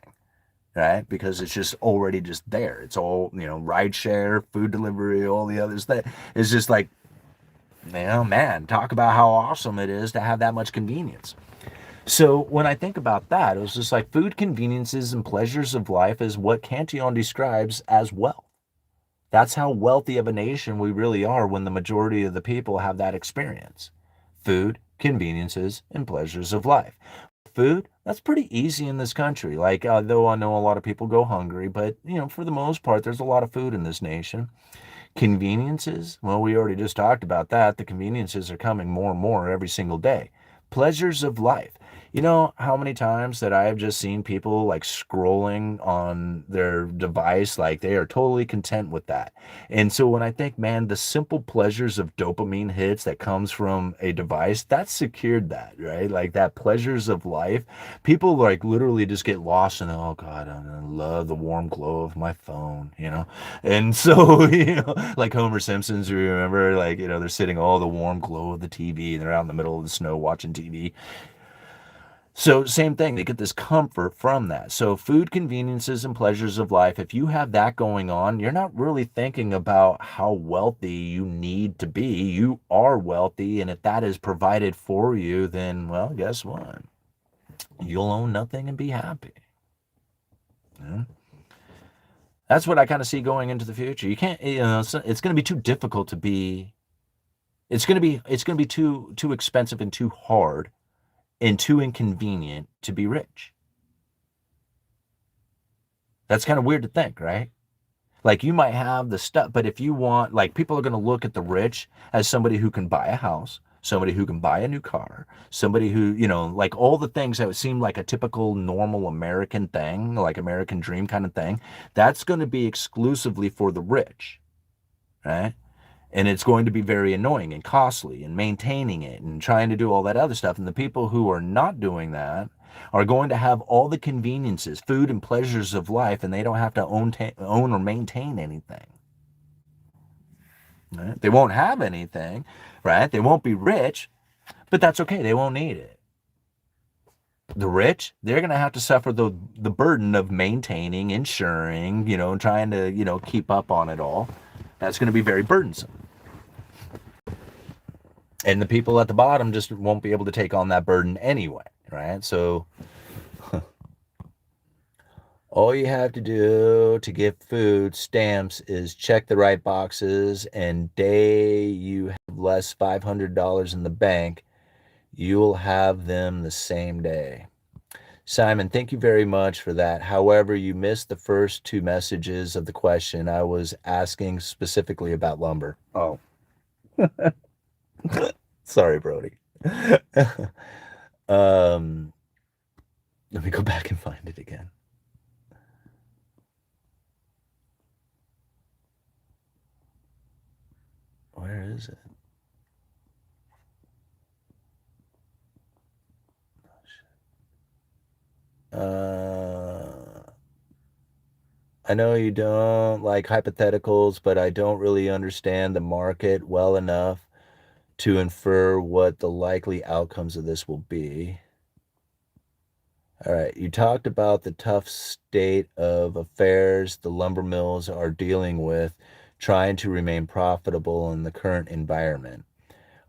A: right? Because it's just already just there. It's all, ride share, food delivery, all the others. That is just like, man, talk about how awesome it is to have that much convenience. So when I think about that, it was just like food conveniences and pleasures of life is what Cantillon describes as wealth. That's how wealthy of a nation we really are when the majority of the people have that experience. Food, conveniences, and pleasures of life. Food, that's pretty easy in this country. Like, though I know a lot of people go hungry, but, for the most part, there's a lot of food in this nation. Conveniences, well, we already just talked about that. The conveniences are coming more and more every single day. Pleasures of life. You know how many times that I have just seen people like scrolling on their device, like they are totally content with that. And so when I think, man, the simple pleasures of dopamine hits that comes from a device, that secured that, right? Like that pleasures of life. People like literally just get lost in, oh God, I love the warm glow of my phone, you know? And so, like Homer Simpson's, you remember, like, they're sitting, oh, the warm glow of the TV, and they're out in the middle of the snow watching TV. So same thing, they get this comfort from that. So food conveniences and pleasures of life, if you have that going on, you're not really thinking about how wealthy you need to be. You are wealthy, and if that is provided for you, then, well, guess what? You'll own nothing and be happy. Yeah. That's what I kind of see going into the future. You can't, it's going to be too difficult to be, it's going to be too expensive and too hard and too inconvenient to be rich. That's kind of weird to think, right? Like you might have the stuff, but if you want, like people are going to look at the rich as somebody who can buy a house, somebody who can buy a new car, somebody who, like all the things that would seem like a typical normal American thing, like American dream kind of thing, that's going to be exclusively for the rich, right? And it's going to be very annoying and costly and maintaining it and trying to do all that other stuff. And the people who are not doing that are going to have all the conveniences, food and pleasures of life, and they don't have to own or maintain anything. Right? They won't have anything, right? They won't be rich, but that's okay. They won't need it. The rich, they're going to have to suffer the burden of maintaining, insuring, trying to, keep up on it all. That's going to be very burdensome. And the people at the bottom just won't be able to take on that burden anyway, right? So all you have to do to get food stamps is check the right boxes, and day you have less $500 in the bank, you will have them the same day. Simon, thank you very much for that. However, you missed the first two messages of the question. I was asking specifically about lumber. Oh, sorry, Brody. Let me go back and find it again. Where is it? I know you don't like hypotheticals, but I don't really understand the market well enough to infer what the likely outcomes of this will be. All right, you talked about the tough state of affairs the lumber mills are dealing with, trying to remain profitable in the current environment.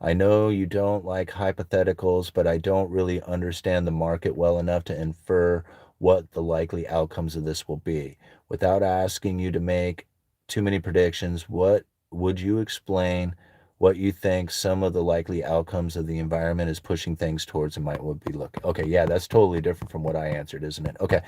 A: I know you don't like hypotheticals, but I don't really understand the market well enough to infer what the likely outcomes of this will be. Without asking you to make too many predictions, what would you explain what you think some of the likely outcomes of the environment is pushing things towards and might would be looking? Okay, yeah, that's totally different from what I answered, isn't it? Okay.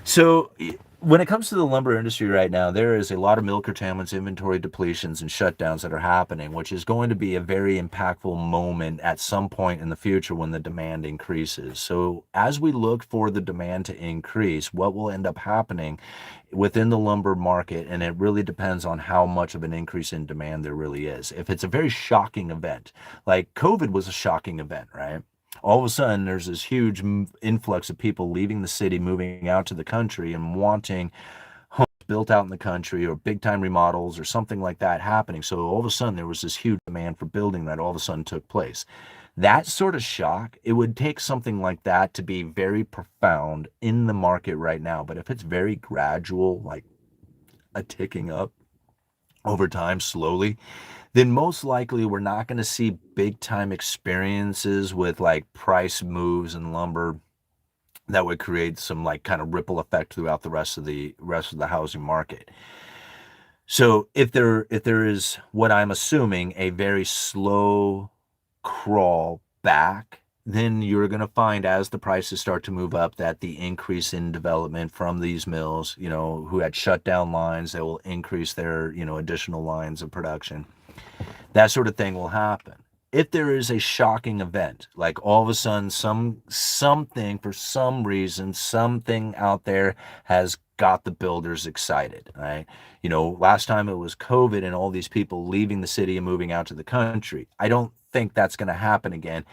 A: So when it comes to the lumber industry right now, there is a lot of mill curtailments, inventory depletions, and shutdowns that are happening, which is going to be a very impactful moment at some point in the future when the demand increases. So as we look for the demand to increase, what will end up happening within the lumber market, and it really depends on how much of an increase in demand there really is. If it's a very shocking event, like COVID was a shocking event, right? All of a sudden there's this huge influx of people leaving the city, moving out to the country and wanting homes built out in the country or big time remodels or something like that happening. So all of a sudden there was this huge demand for building that all of a sudden took place. That sort of shock, it would take something like that to be very profound in the market right now. But if it's very gradual, like a ticking up over time slowly, then most likely we're not going to see big time experiences with like price moves in lumber that would create some like kind of ripple effect throughout the rest of the housing market. So if there is what I'm assuming a very slow crawl back, then you're going to find as the prices start to move up that the increase in development from these mills, who had shut down lines, they will increase their, additional lines of production. That sort of thing will happen. if there is a shocking event, like all of a sudden something for some reason, something out there has got the builders excited, right? Last time it was COVID and all these people leaving the city and moving out to the country. I don't think that's going to happen again.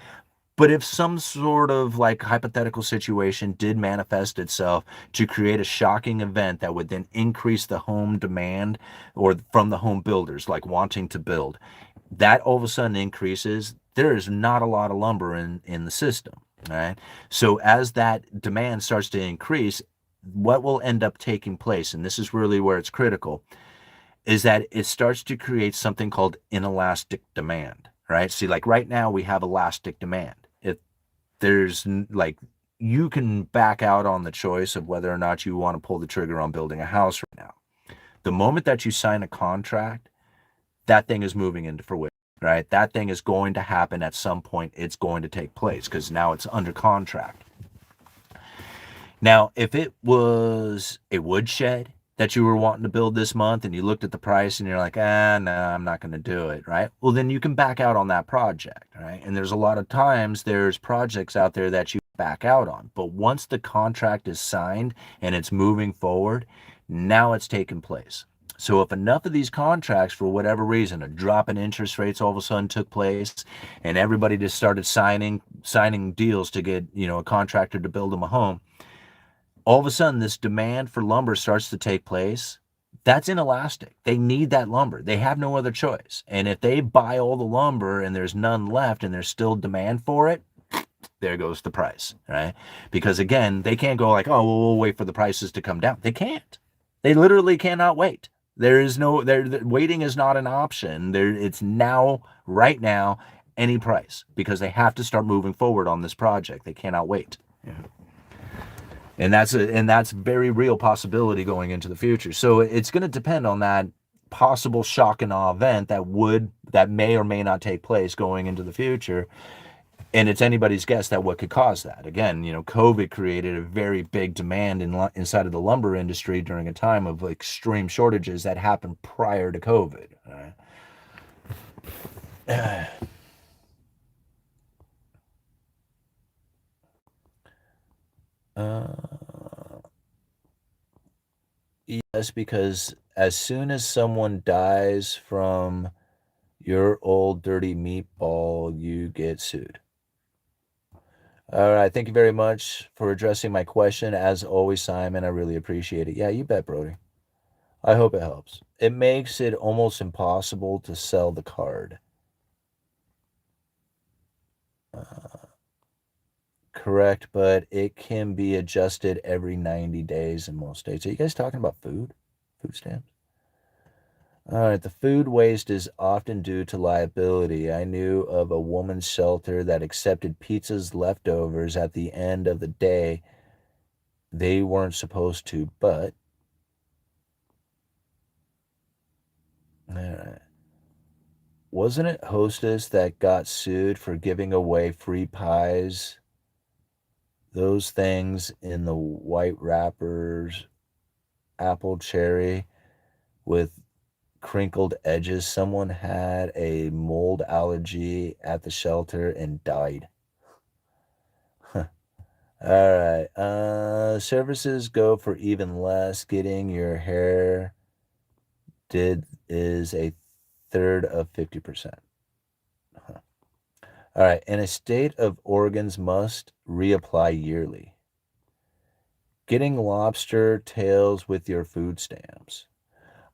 A: But if some sort of like hypothetical situation did manifest itself to create a shocking event that would then increase the home demand or from the home builders, like wanting to build, that all of a sudden increases, there is not a lot of lumber in the system, right? So as that demand starts to increase, what will end up taking place, and this is really where it's critical, is that it starts to create something called inelastic demand, right? See, like right now we have elastic demand. If there's like, you can back out on the choice of whether or not you want to pull the trigger on building a house right now. The moment that you sign a contract, that thing is moving into fruition, right? That thing is going to happen at some point. It's going to take place because now it's under contract. Now, if it was a woodshed that you were wanting to build this month and you looked at the price and you're like, no, I'm not going to do it, right? Well, then you can back out on that project, right? And there's a lot of times there's projects out there that you back out on. But once the contract is signed and it's moving forward, now it's taken place. So if enough of these contracts, for whatever reason, a drop in interest rates all of a sudden took place and everybody just started signing deals to get, a contractor to build them a home, all of a sudden this demand for lumber starts to take place. That's inelastic. They need that lumber. They have no other choice. And if they buy all the lumber and there's none left and there's still demand for it, there goes the price, right? Because again, they can't go like, oh, well, we'll wait for the prices to come down. They can't. They literally cannot wait. Waiting is not an option. It's now, right now, any price, because they have to start moving forward on this project. They cannot wait. Yeah. And that's very real possibility going into the future. So it's going to depend on that possible shock and awe event that may or may not take place going into the future. And it's anybody's guess that what could cause that. Again, COVID created a very big demand inside of the lumber industry during a time of extreme shortages that happened prior to COVID. Yes, because as soon as someone dies from your old dirty meatball, you get sued. All right. Thank you very much for addressing my question. As always, Simon, I really appreciate it. Yeah, you bet, Brody. I hope it helps. It makes it almost impossible to sell the card. Correct, but it can be adjusted every 90 days in most states. Are you guys talking about food? Food stamps? All right, the food waste is often due to liability. I knew of a woman's shelter that accepted pizza's leftovers at the end of the day. They weren't supposed to, but all right. Wasn't it Hostess that got sued for giving away free pies? Those things in the white wrappers, apple cherry with crinkled edges. Someone had a mold allergy at the shelter and died. All right. Services go for even less. Getting your hair did is a third of 50%. Huh. All right. And a state of organs must reapply yearly. Getting lobster tails with your food stamps.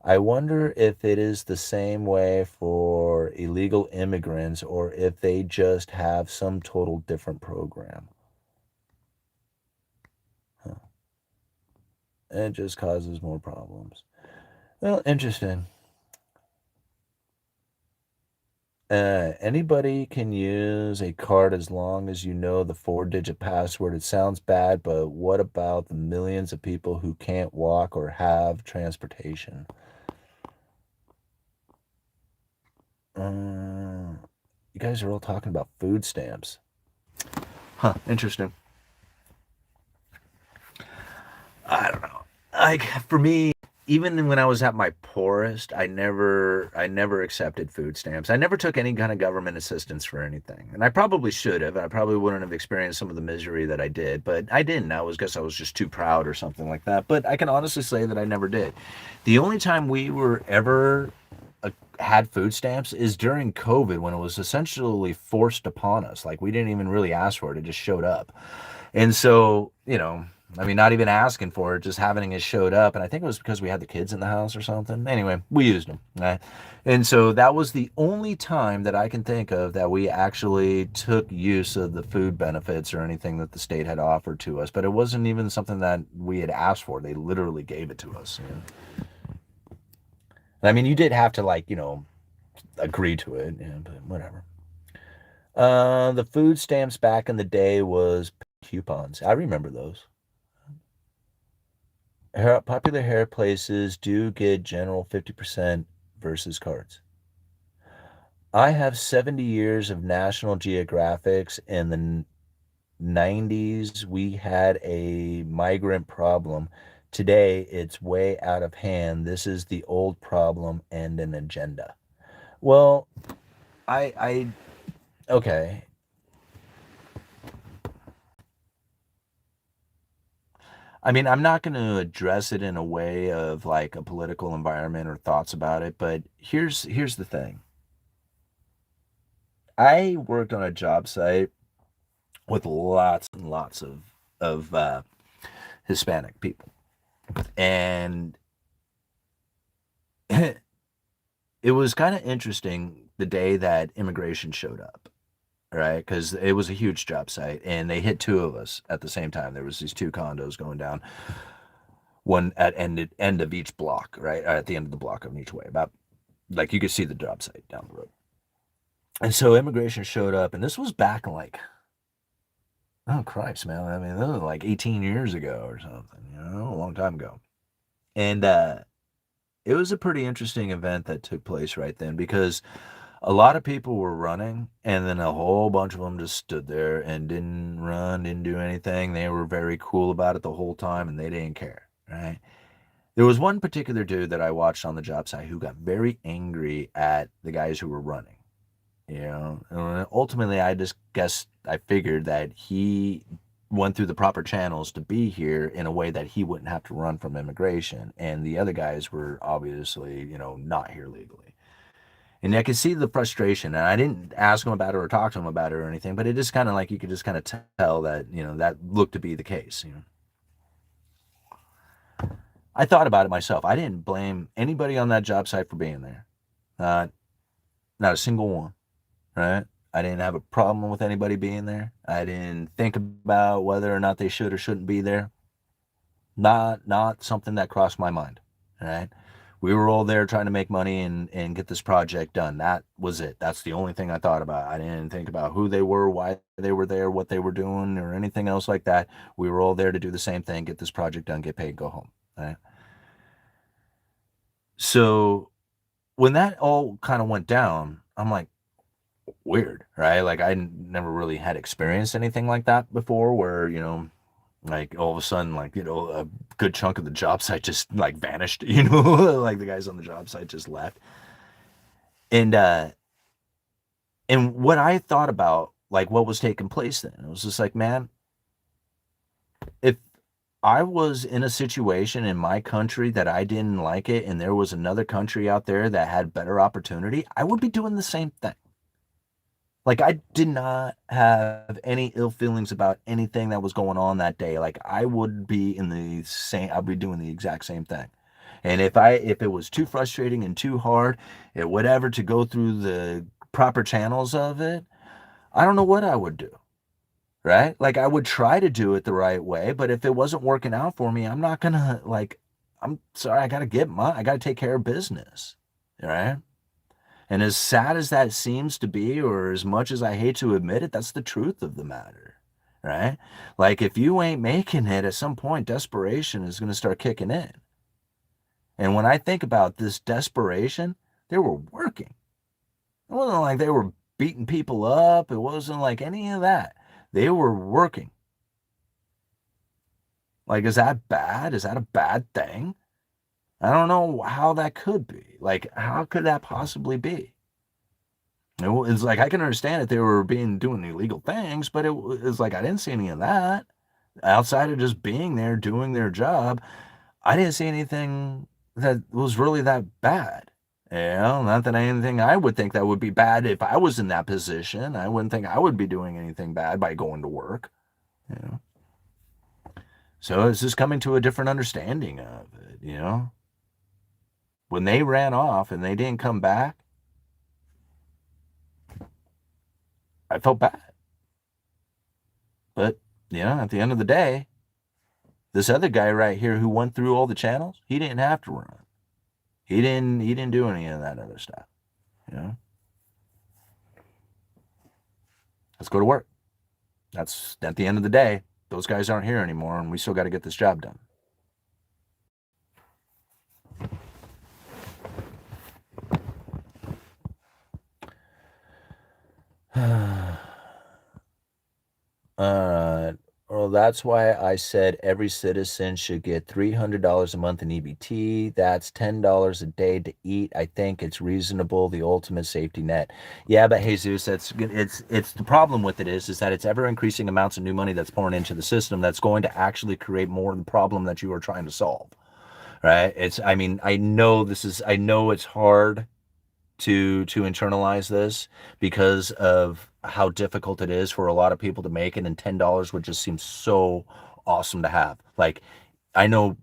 A: I wonder if it is the same way for illegal immigrants or if they just have some total different program. Huh. It just causes more problems. Well, interesting. Anybody can use a card as long as you know the 4-digit password. It sounds bad, but what about the millions of people who can't walk or have transportation? You guys are all talking about food stamps. Huh, interesting. I don't know. Like, for me, even when I was at my poorest, I never accepted food stamps. I never took any kind of government assistance for anything. And I probably should have. I probably wouldn't have experienced some of the misery that I did, but I didn't. I was guess I was just too proud or something like that. But I can honestly say that I never did. The only time we were ever had food stamps is during COVID when it was essentially forced upon us. Like we didn't even really ask for it, it just showed up. And so, I mean, not even asking for it, just having it showed up. And I think it was because we had the kids in the house or something. Anyway, we used them. Right? And so that was the only time that I can think of that we actually took use of the food benefits or anything that the state had offered to us. But it wasn't even something that we had asked for. They literally gave it to us. I mean, you did have to, like, agree to it, but whatever. The food stamps back in the day was coupons. I remember those. Popular hair places do get general 50% versus cards. I have 70 years of National Geographics. In the 90s, we had a migrant problem. Today, it's way out of hand. This is the old problem and an agenda. Well, I okay. I mean, I'm not going to address it in a way of like a political environment or thoughts about it, but here's the thing. I worked on a job site with lots and lots of Hispanic people, and it was kind of interesting the day that immigration showed up, right? Because it was a huge job site, and they hit two of us at the same time. There was these two condos going down, one at end of each block, right? At the end of the block of each way, about like you could see the job site down the road. And so immigration showed up, and this was back in like, oh Christ, man. I mean, this was like 18 years ago or something, a long time ago. And it was a pretty interesting event that took place right then because a lot of people were running, and then a whole bunch of them just stood there and didn't run, didn't do anything. They were very cool about it the whole time, and they didn't care, right? There was one particular dude that I watched on the job site who got very angry at the guys who were running. And ultimately, I just guess I figured that he went through the proper channels to be here in a way that he wouldn't have to run from immigration, and the other guys were obviously, not here legally. And I could see the frustration, and I didn't ask him about it or talk to him about it or anything, but it just kind of like you could just kind of tell that, that looked to be the case. I thought about it myself. I didn't blame anybody on that job site for being there. Uh, Not a single one. Right? I didn't have a problem with anybody being there. I didn't think about whether or not they should or shouldn't be there. Not something that crossed my mind. Right? We were all there trying to make money and get this project done. That was it. That's the only thing I thought about. I didn't think about who they were, why they were there, what they were doing, or anything else like that. We were all there to do the same thing, get this project done, get paid, go home. Right? So when that all kind of went down, I'm like, weird, right? Like I never really had experienced anything like that before where, like all of a sudden, like, a good chunk of the job site just like vanished, like the guys on the job site just left. And what I thought about like what was taking place then, it was just like, man, if I was in a situation in my country that I didn't like it and there was another country out there that had better opportunity, I would be doing the same thing. Like, I did not have any ill feelings about anything that was going on that day. Like, I would be in the same, I'd be doing the exact same thing. And if it was too frustrating and too hard, whatever, to go through the proper channels of it, I don't know what I would do, right? Like, I would try to do it the right way, but if it wasn't working out for me, I'm not gonna, like, I'm sorry, I gotta take care of business, right? And as sad as that seems to be, or as much as I hate to admit it, that's the truth of the matter, right? Like if you ain't making it, at some point, desperation is going to start kicking in. And when I think about this desperation, they were working. It wasn't like they were beating people up. It wasn't like any of that. They were working. Like, is that bad? Is that a bad thing? I don't know how that could be. Like, how could that possibly be? It's like I can understand that they were doing illegal things, but it was like I didn't see any of that outside of just being there doing their job. I didn't see anything that was really that bad. Not that anything I would think that would be bad if I was in that position. I wouldn't think I would be doing anything bad by going to work. You know, so it's just coming to a different understanding of it. When they ran off and they didn't come back, I felt bad. But at the end of the day, this other guy right here who went through all the channels, he didn't have to run. He didn't do any of that other stuff. Let's go to work. That's at the end of the day. Those guys aren't here anymore, and we still got to get this job done. Well, that's why I said every citizen should get $300 a month in EBT. That's $10 a day to eat. I think it's reasonable, the ultimate safety net. Yeah, but Jesus, it's the problem with it is that it's ever increasing amounts of new money that's pouring into the system that's going to actually create more of the problem that you are trying to solve. Right? I know it's hard to internalize this because of how difficult it is for a lot of people to make it, and $10 would just seem so awesome to have. Like, I know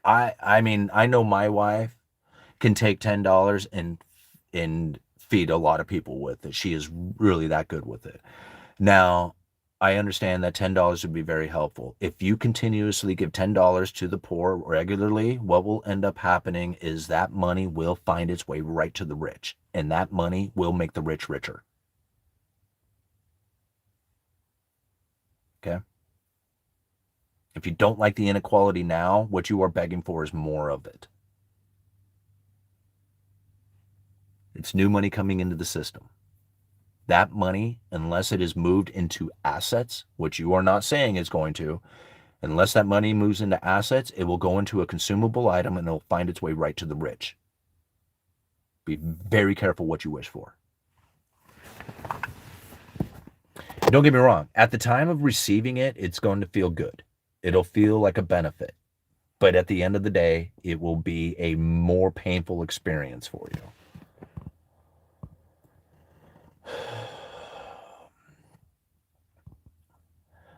A: I know my wife can take $10 and feed a lot of people with it. She is really that good with it. Now, I understand that $10 would be very helpful. If you continuously give $10 to the poor regularly, what will end up happening is that money will find its way right to the rich, and that money will make the rich richer. Okay? If you don't like the inequality now, what you are begging for is more of it. It's new money coming into the system. That money, unless it is moved into assets, which you are not saying is going to, unless that money moves into assets, it will go into a consumable item and it'll find its way right to the rich. Be very careful what you wish for. Don't get me wrong. At the time of receiving it, it's going to feel good. It'll feel like a benefit. But at the end of the day, it will be a more painful experience for you.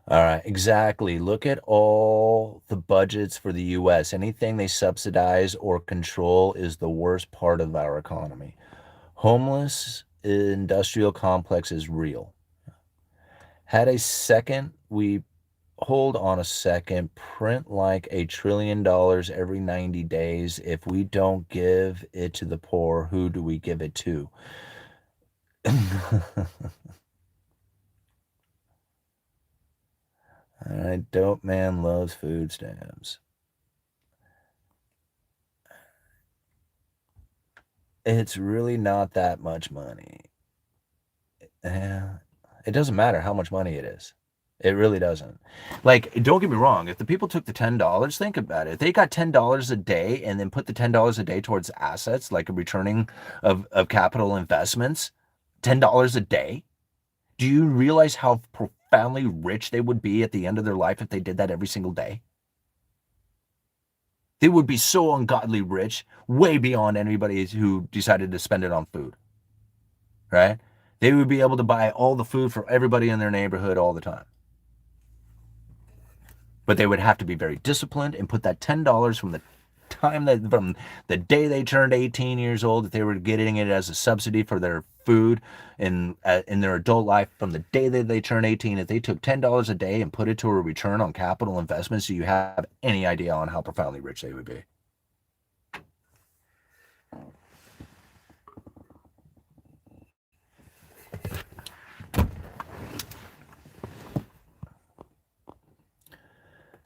A: All right, exactly. Look at all the budgets for the US. Anything they subsidize or control is the worst part of our economy. Homeless industrial complex is real. Hold on a second, print like $1 trillion every 90 days. If we don't give it to the poor, who do we give it to? All right, Dope Man loves food stamps. It's really not that much money. It doesn't matter how much money it is. It really doesn't. Like, don't get me wrong. If the people took the $10, think about it. If they got $10 a day and then put the $10 a day towards assets, like a returning of capital investments, $10 a day, do you realize how profoundly rich they would be at the end of their life if they did that every single day? They would be so ungodly rich, way beyond anybody who decided to spend it on food, right? They would be able to buy all the food for everybody in their neighborhood all the time. But they would have to be very disciplined and put that $10 from the day they turned 18 years old, that they were getting it as a subsidy for their food in their adult life, from the day that they turned 18. If they took $10 a day and put it to a return on capital investments, do you have any idea on how profoundly rich they would be?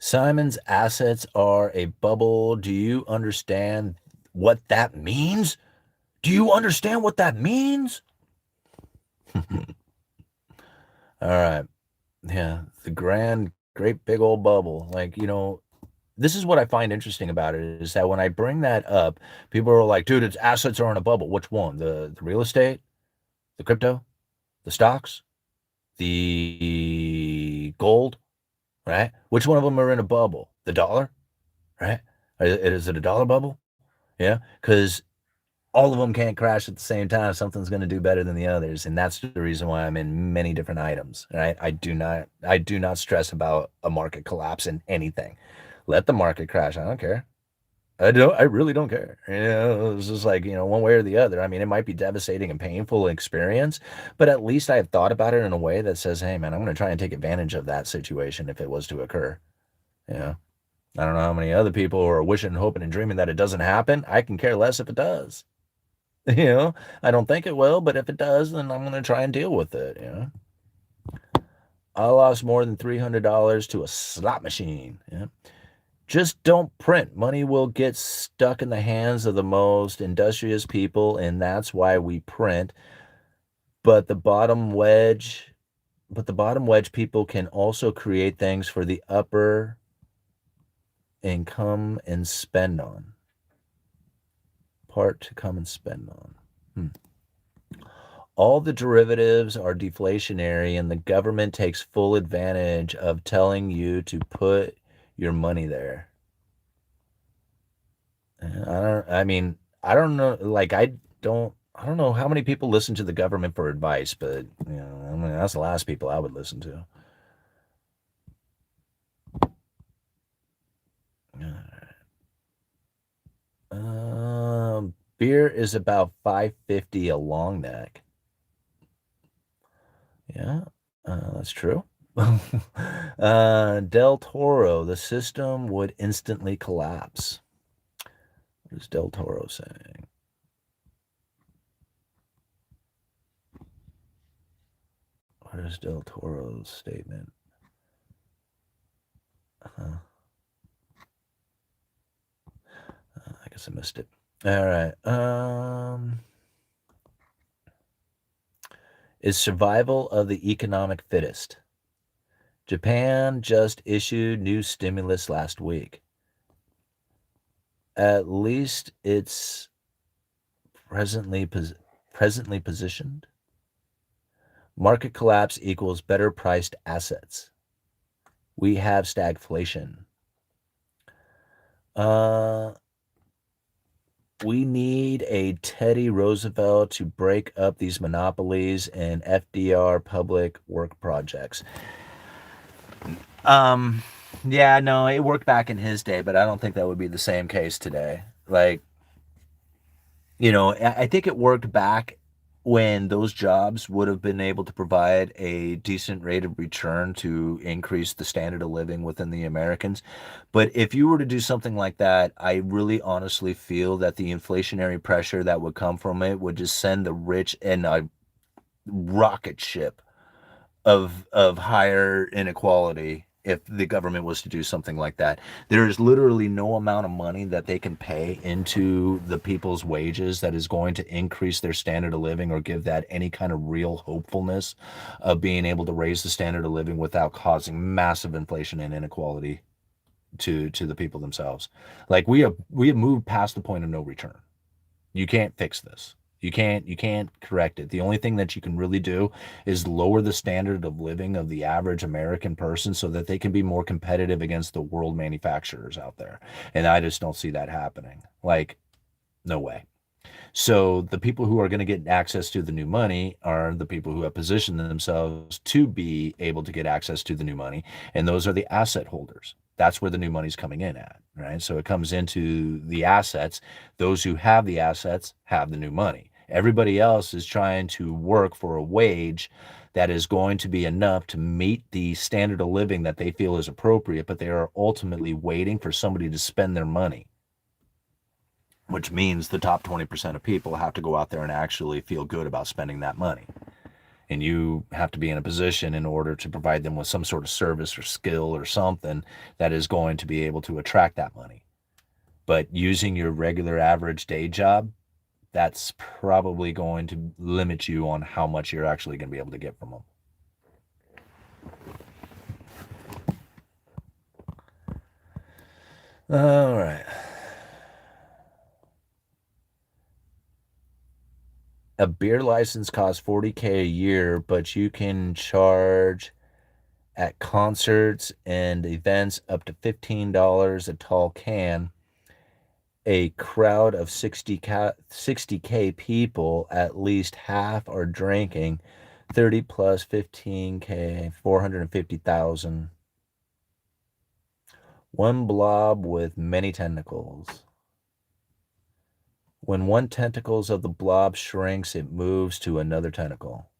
A: Simon's assets are a bubble. Do you understand what that means? Do you understand what that means? All right. Yeah, the great big old bubble. Like, this is what I find interesting about it is that when I bring that up, people are like, dude, its assets are in a bubble. Which one? The real estate, the crypto, the stocks, the gold, right? Which one of them are in a bubble? The dollar, right? Is it a dollar bubble? Yeah, because all of them can't crash at the same time. Something's going to do better than the others, and that's the reason why I'm in many different items. Right? I do not stress about a market collapse in anything. Let the market crash. I don't care. I really don't care. It's just like, one way or the other. I mean, it might be devastating and painful experience, but at least I have thought about it in a way that says, hey, man, I'm going to try and take advantage of that situation if it was to occur. Yeah. I don't know how many other people are wishing, hoping, and dreaming that it doesn't happen. I can care less if it does. You know, I don't think it will, but if it does, then I'm going to try and deal with it. I lost more than $300 to a slot machine. Yeah. Just don't print. Money will get stuck in the hands of the most industrious people, and that's why we print. But the bottom wedge, people can also create things for the upper income and spend on. Part to come and spend on. All the derivatives are deflationary, and the government takes full advantage of telling you to put your money there. I don't know. Like, I don't know how many people listen to the government for advice, but that's the last people I would listen to. Beer is about $5.50 a long neck. Yeah, that's true. Del Toro, the system would instantly collapse. What is Del Toro saying? What is Del Toro's statement? I guess I missed it. All right. Is survival of the economic fittest? Japan just issued new stimulus last week. At least it's presently positioned. Market collapse equals better priced assets. We have stagflation. We need a Teddy Roosevelt to break up these monopolies and FDR public work projects. Yeah, no, it worked back in his day, but I don't think that would be the same case today. Like, I think it worked back when those jobs would have been able to provide a decent rate of return to increase the standard of living within the Americans. But if you were to do something like that, I really honestly feel that the inflationary pressure that would come from it would just send the rich in a rocket ship of higher inequality if the government was to do something like that. There is literally no amount of money that they can pay into the people's wages that is going to increase their standard of living or give that any kind of real hopefulness of being able to raise the standard of living without causing massive inflation and inequality to the people themselves. Like, we have moved past the point of no return. You can't fix this. You can't correct it. The only thing that you can really do is lower the standard of living of the average American person so that they can be more competitive against the world manufacturers out there. And I just don't see that happening. Like, no way. So the people who are going to get access to the new money are the people who have positioned themselves to be able to get access to the new money. And those are the asset holders. That's where the new money's coming in at, right? So it comes into the assets. Those who have the assets have the new money. Everybody else is trying to work for a wage that is going to be enough to meet the standard of living that they feel is appropriate, but they are ultimately waiting for somebody to spend their money, which means the top 20% of people have to go out there and actually feel good about spending that money. And you have to be in a position in order to provide them with some sort of service or skill or something that is going to be able to attract that money. But using your regular average day job, that's probably going to limit you on how much you're actually going to be able to get from them. All right. A beer license costs $40K a year, but you can charge at concerts and events up to $15 a tall can. A crowd of 60K people, at least half are drinking. 30 plus 15K, 450,000. One blob with many tentacles. When one tentacles of the blob shrinks, it moves to another tentacle.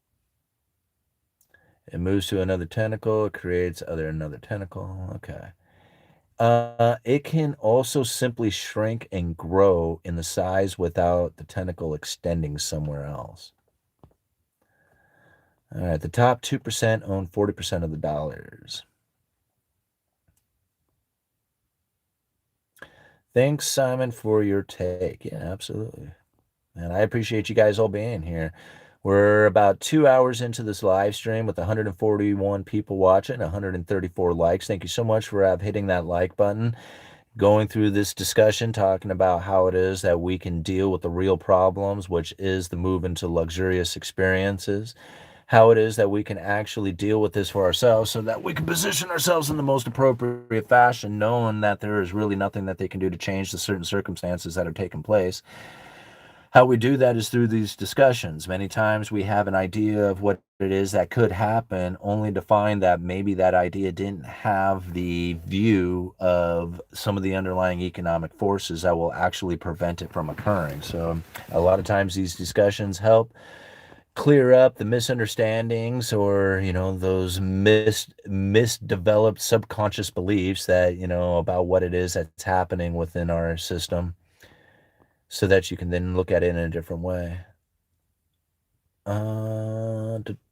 A: It moves to another tentacle, it creates another tentacle. Okay. It can also simply shrink and grow in the size without the tentacle extending somewhere else. All right, the top 2% own 40% of the dollars. Thanks, Simon, for your take. Yeah, absolutely. And I appreciate you guys all being here. We're about 2 hours into this live stream with 141 people watching, 134 likes. Thank you so much for hitting that like button, going through this discussion, talking about how it is that we can deal with the real problems, which is the move into luxurious experiences, how it is that we can actually deal with this for ourselves so that we can position ourselves in the most appropriate fashion, knowing that there is really nothing that they can do to change the certain circumstances that are taking place. How we do that is through these discussions. Many times we have an idea of what it is that could happen, only to find that maybe that idea didn't have the view of some of the underlying economic forces that will actually prevent it from occurring. So a lot of times these discussions help clear up the misunderstandings or those misdeveloped subconscious beliefs that about what it is that's happening within our system, so that you can then look at it in a different way.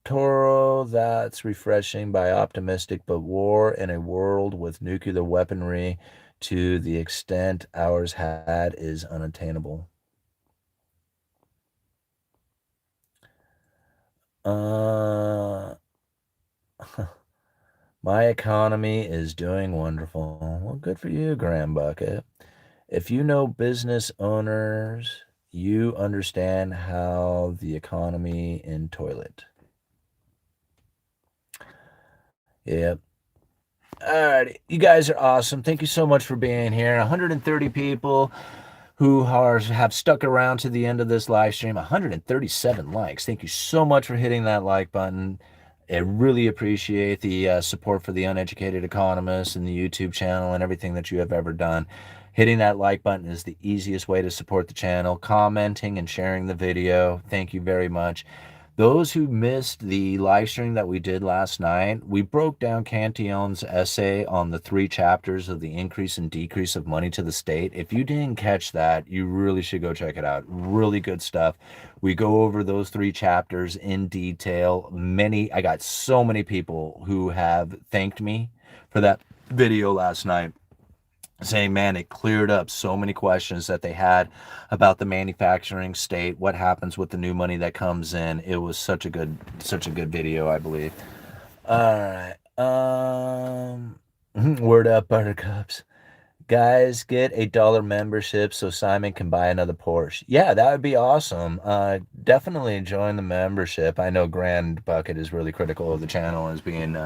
A: Toro, that's refreshing by optimistic, but war in a world with nuclear weaponry to the extent ours had is unattainable. My economy is doing wonderful. Well, good for you, Graham Bucket. If you know business owners, you understand how the economy in toilet. Yep. All right, you guys are awesome. Thank you so much for being here. 130 people who have stuck around to the end of this live stream. 137 likes. Thank you so much for hitting that like button. I really appreciate the support for the Uneducated Economist and the YouTube channel and everything that you have ever done. Hitting that like button is the easiest way to support the channel. Commenting and sharing the video. Thank you very much. Those who missed the live stream that we did last night, we broke down Cantillon's essay on the 3 chapters of the increase and decrease of money to the state. If you didn't catch that, you really should go check it out. Really good stuff. We go over those 3 chapters in detail. I got so many people who have thanked me for that video last night, saying, man, it cleared up so many questions that they had about the manufacturing state, what happens with the new money that comes in. It was such a good video, I believe. All right. Word up, buttercups. Guys, get a $1 membership so Simon can buy another Porsche. Yeah, that would be awesome. Definitely join the membership. I know Grand Bucket is really critical of the channel as being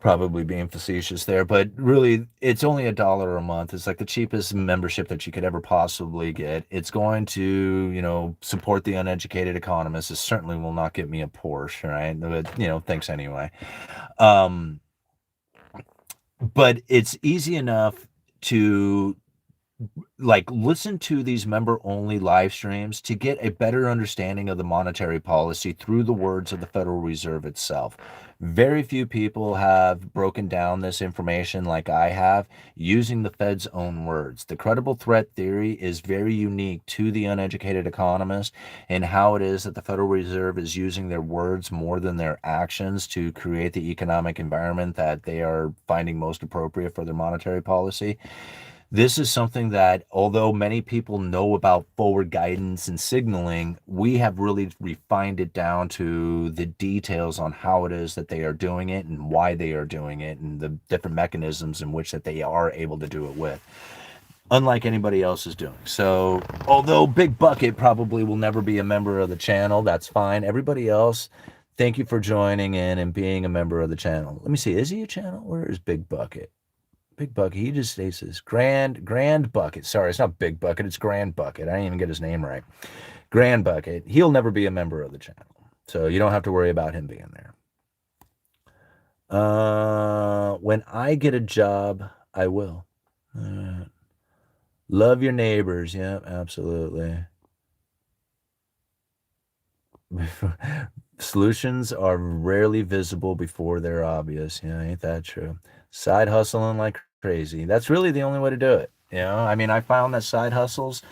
A: probably being facetious there, but really it's only $1 a month. It's like the cheapest membership that you could ever possibly get. It's going to support the Uneducated Economist. It certainly will not get me a Porsche, right? But thanks anyway. But it's easy enough to listen to these member only live streams to get a better understanding of the monetary policy through the words of the Federal Reserve itself. Very few people have broken down this information like I have, using the Fed's own words. The credible threat theory is very unique to the Uneducated Economist, and how it is that the Federal Reserve is using their words more than their actions to create the economic environment that they are finding most appropriate for their monetary policy. This is something that, although many people know about forward guidance and signaling, we have really refined it down to the details on how it is that they are doing it and why they are doing it and the different mechanisms in which that they are able to do it with, unlike anybody else is doing. So, although Big Bucket probably will never be a member of the channel, that's fine. Everybody else, thank you for joining in and being a member of the channel. Let me see, is he a channel? Where is Big Bucket? Big Bucket, he just states this. Grand Bucket. Sorry, it's not Big Bucket, it's Grand Bucket. I didn't even get his name right. Grand Bucket. He'll never be a member of the channel. So you don't have to worry about him being there. When I get a job, I will. Love your neighbors. Yeah, absolutely. Solutions are rarely visible before they're obvious. Yeah, ain't that true? Side hustling like crazy. That's really the only way to do it. I mean, I found that side hustles,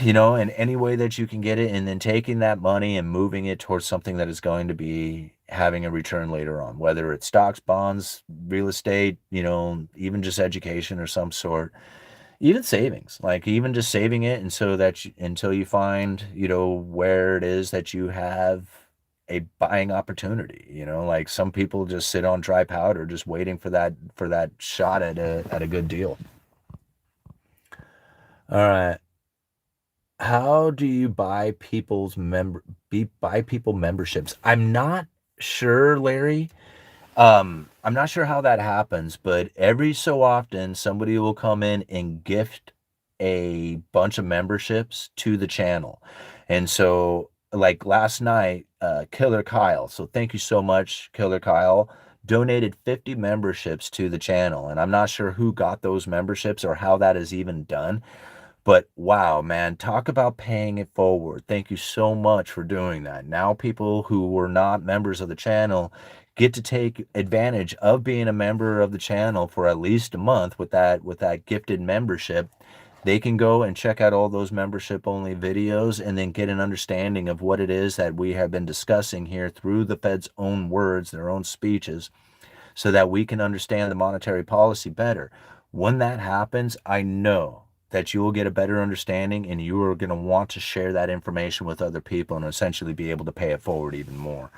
A: in any way that you can get it, and then taking that money and moving it towards something that is going to be having a return later on, whether it's stocks, bonds, real estate, even just education or some sort, even savings, like even just saving it. And so that until you find, where it is that you have a buying opportunity, like some people just sit on dry powder, just waiting for that shot at a good deal. All right. How do you buy people memberships? I'm not sure, Larry. I'm not sure how that happens, but every so often somebody will come in and gift a bunch of memberships to the channel. And so like last night, Killer Kyle, so thank you so much, Killer Kyle, donated 50 memberships to the channel. And I'm not sure who got those memberships or how that is even done. But wow, man, talk about paying it forward. Thank you so much for doing that. Now people who were not members of the channel get to take advantage of being a member of the channel for at least a month with that gifted membership. They can go and check out all those membership only videos and then get an understanding of what it is that we have been discussing here through the Fed's own words, their own speeches, so that we can understand the monetary policy better. When that happens, I know that you will get a better understanding and you are going to want to share that information with other people and essentially be able to pay it forward even more.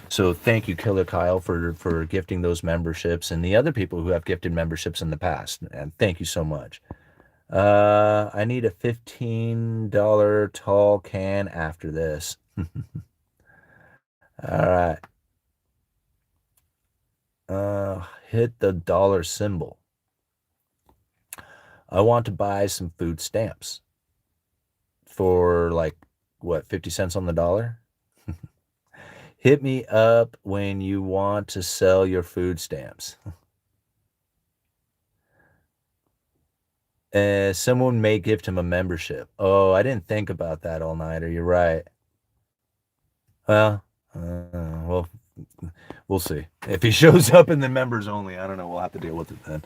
A: So thank you, Killer Kyle, for gifting those memberships and the other people who have gifted memberships in the past. And thank you so much. I need a $15 tall can after this. All right. Hit the dollar symbol. I want to buy some food stamps for like, what, 50 cents on the dollar? Hit me up when you want to sell your food stamps. Someone may gift him a membership. Oh, I didn't think about that all-nighter. You're right. Well, we'll see. If he shows up in the members only, I don't know. We'll have to deal with it then.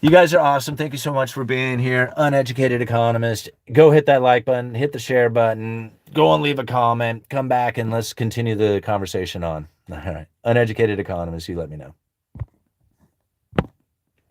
A: You guys are awesome. Thank you so much for being here. Uneducated Economist. Go hit that like button, hit the share button, go and leave a comment, come back and let's continue the conversation on. All right. Uneducated Economist, you let me know.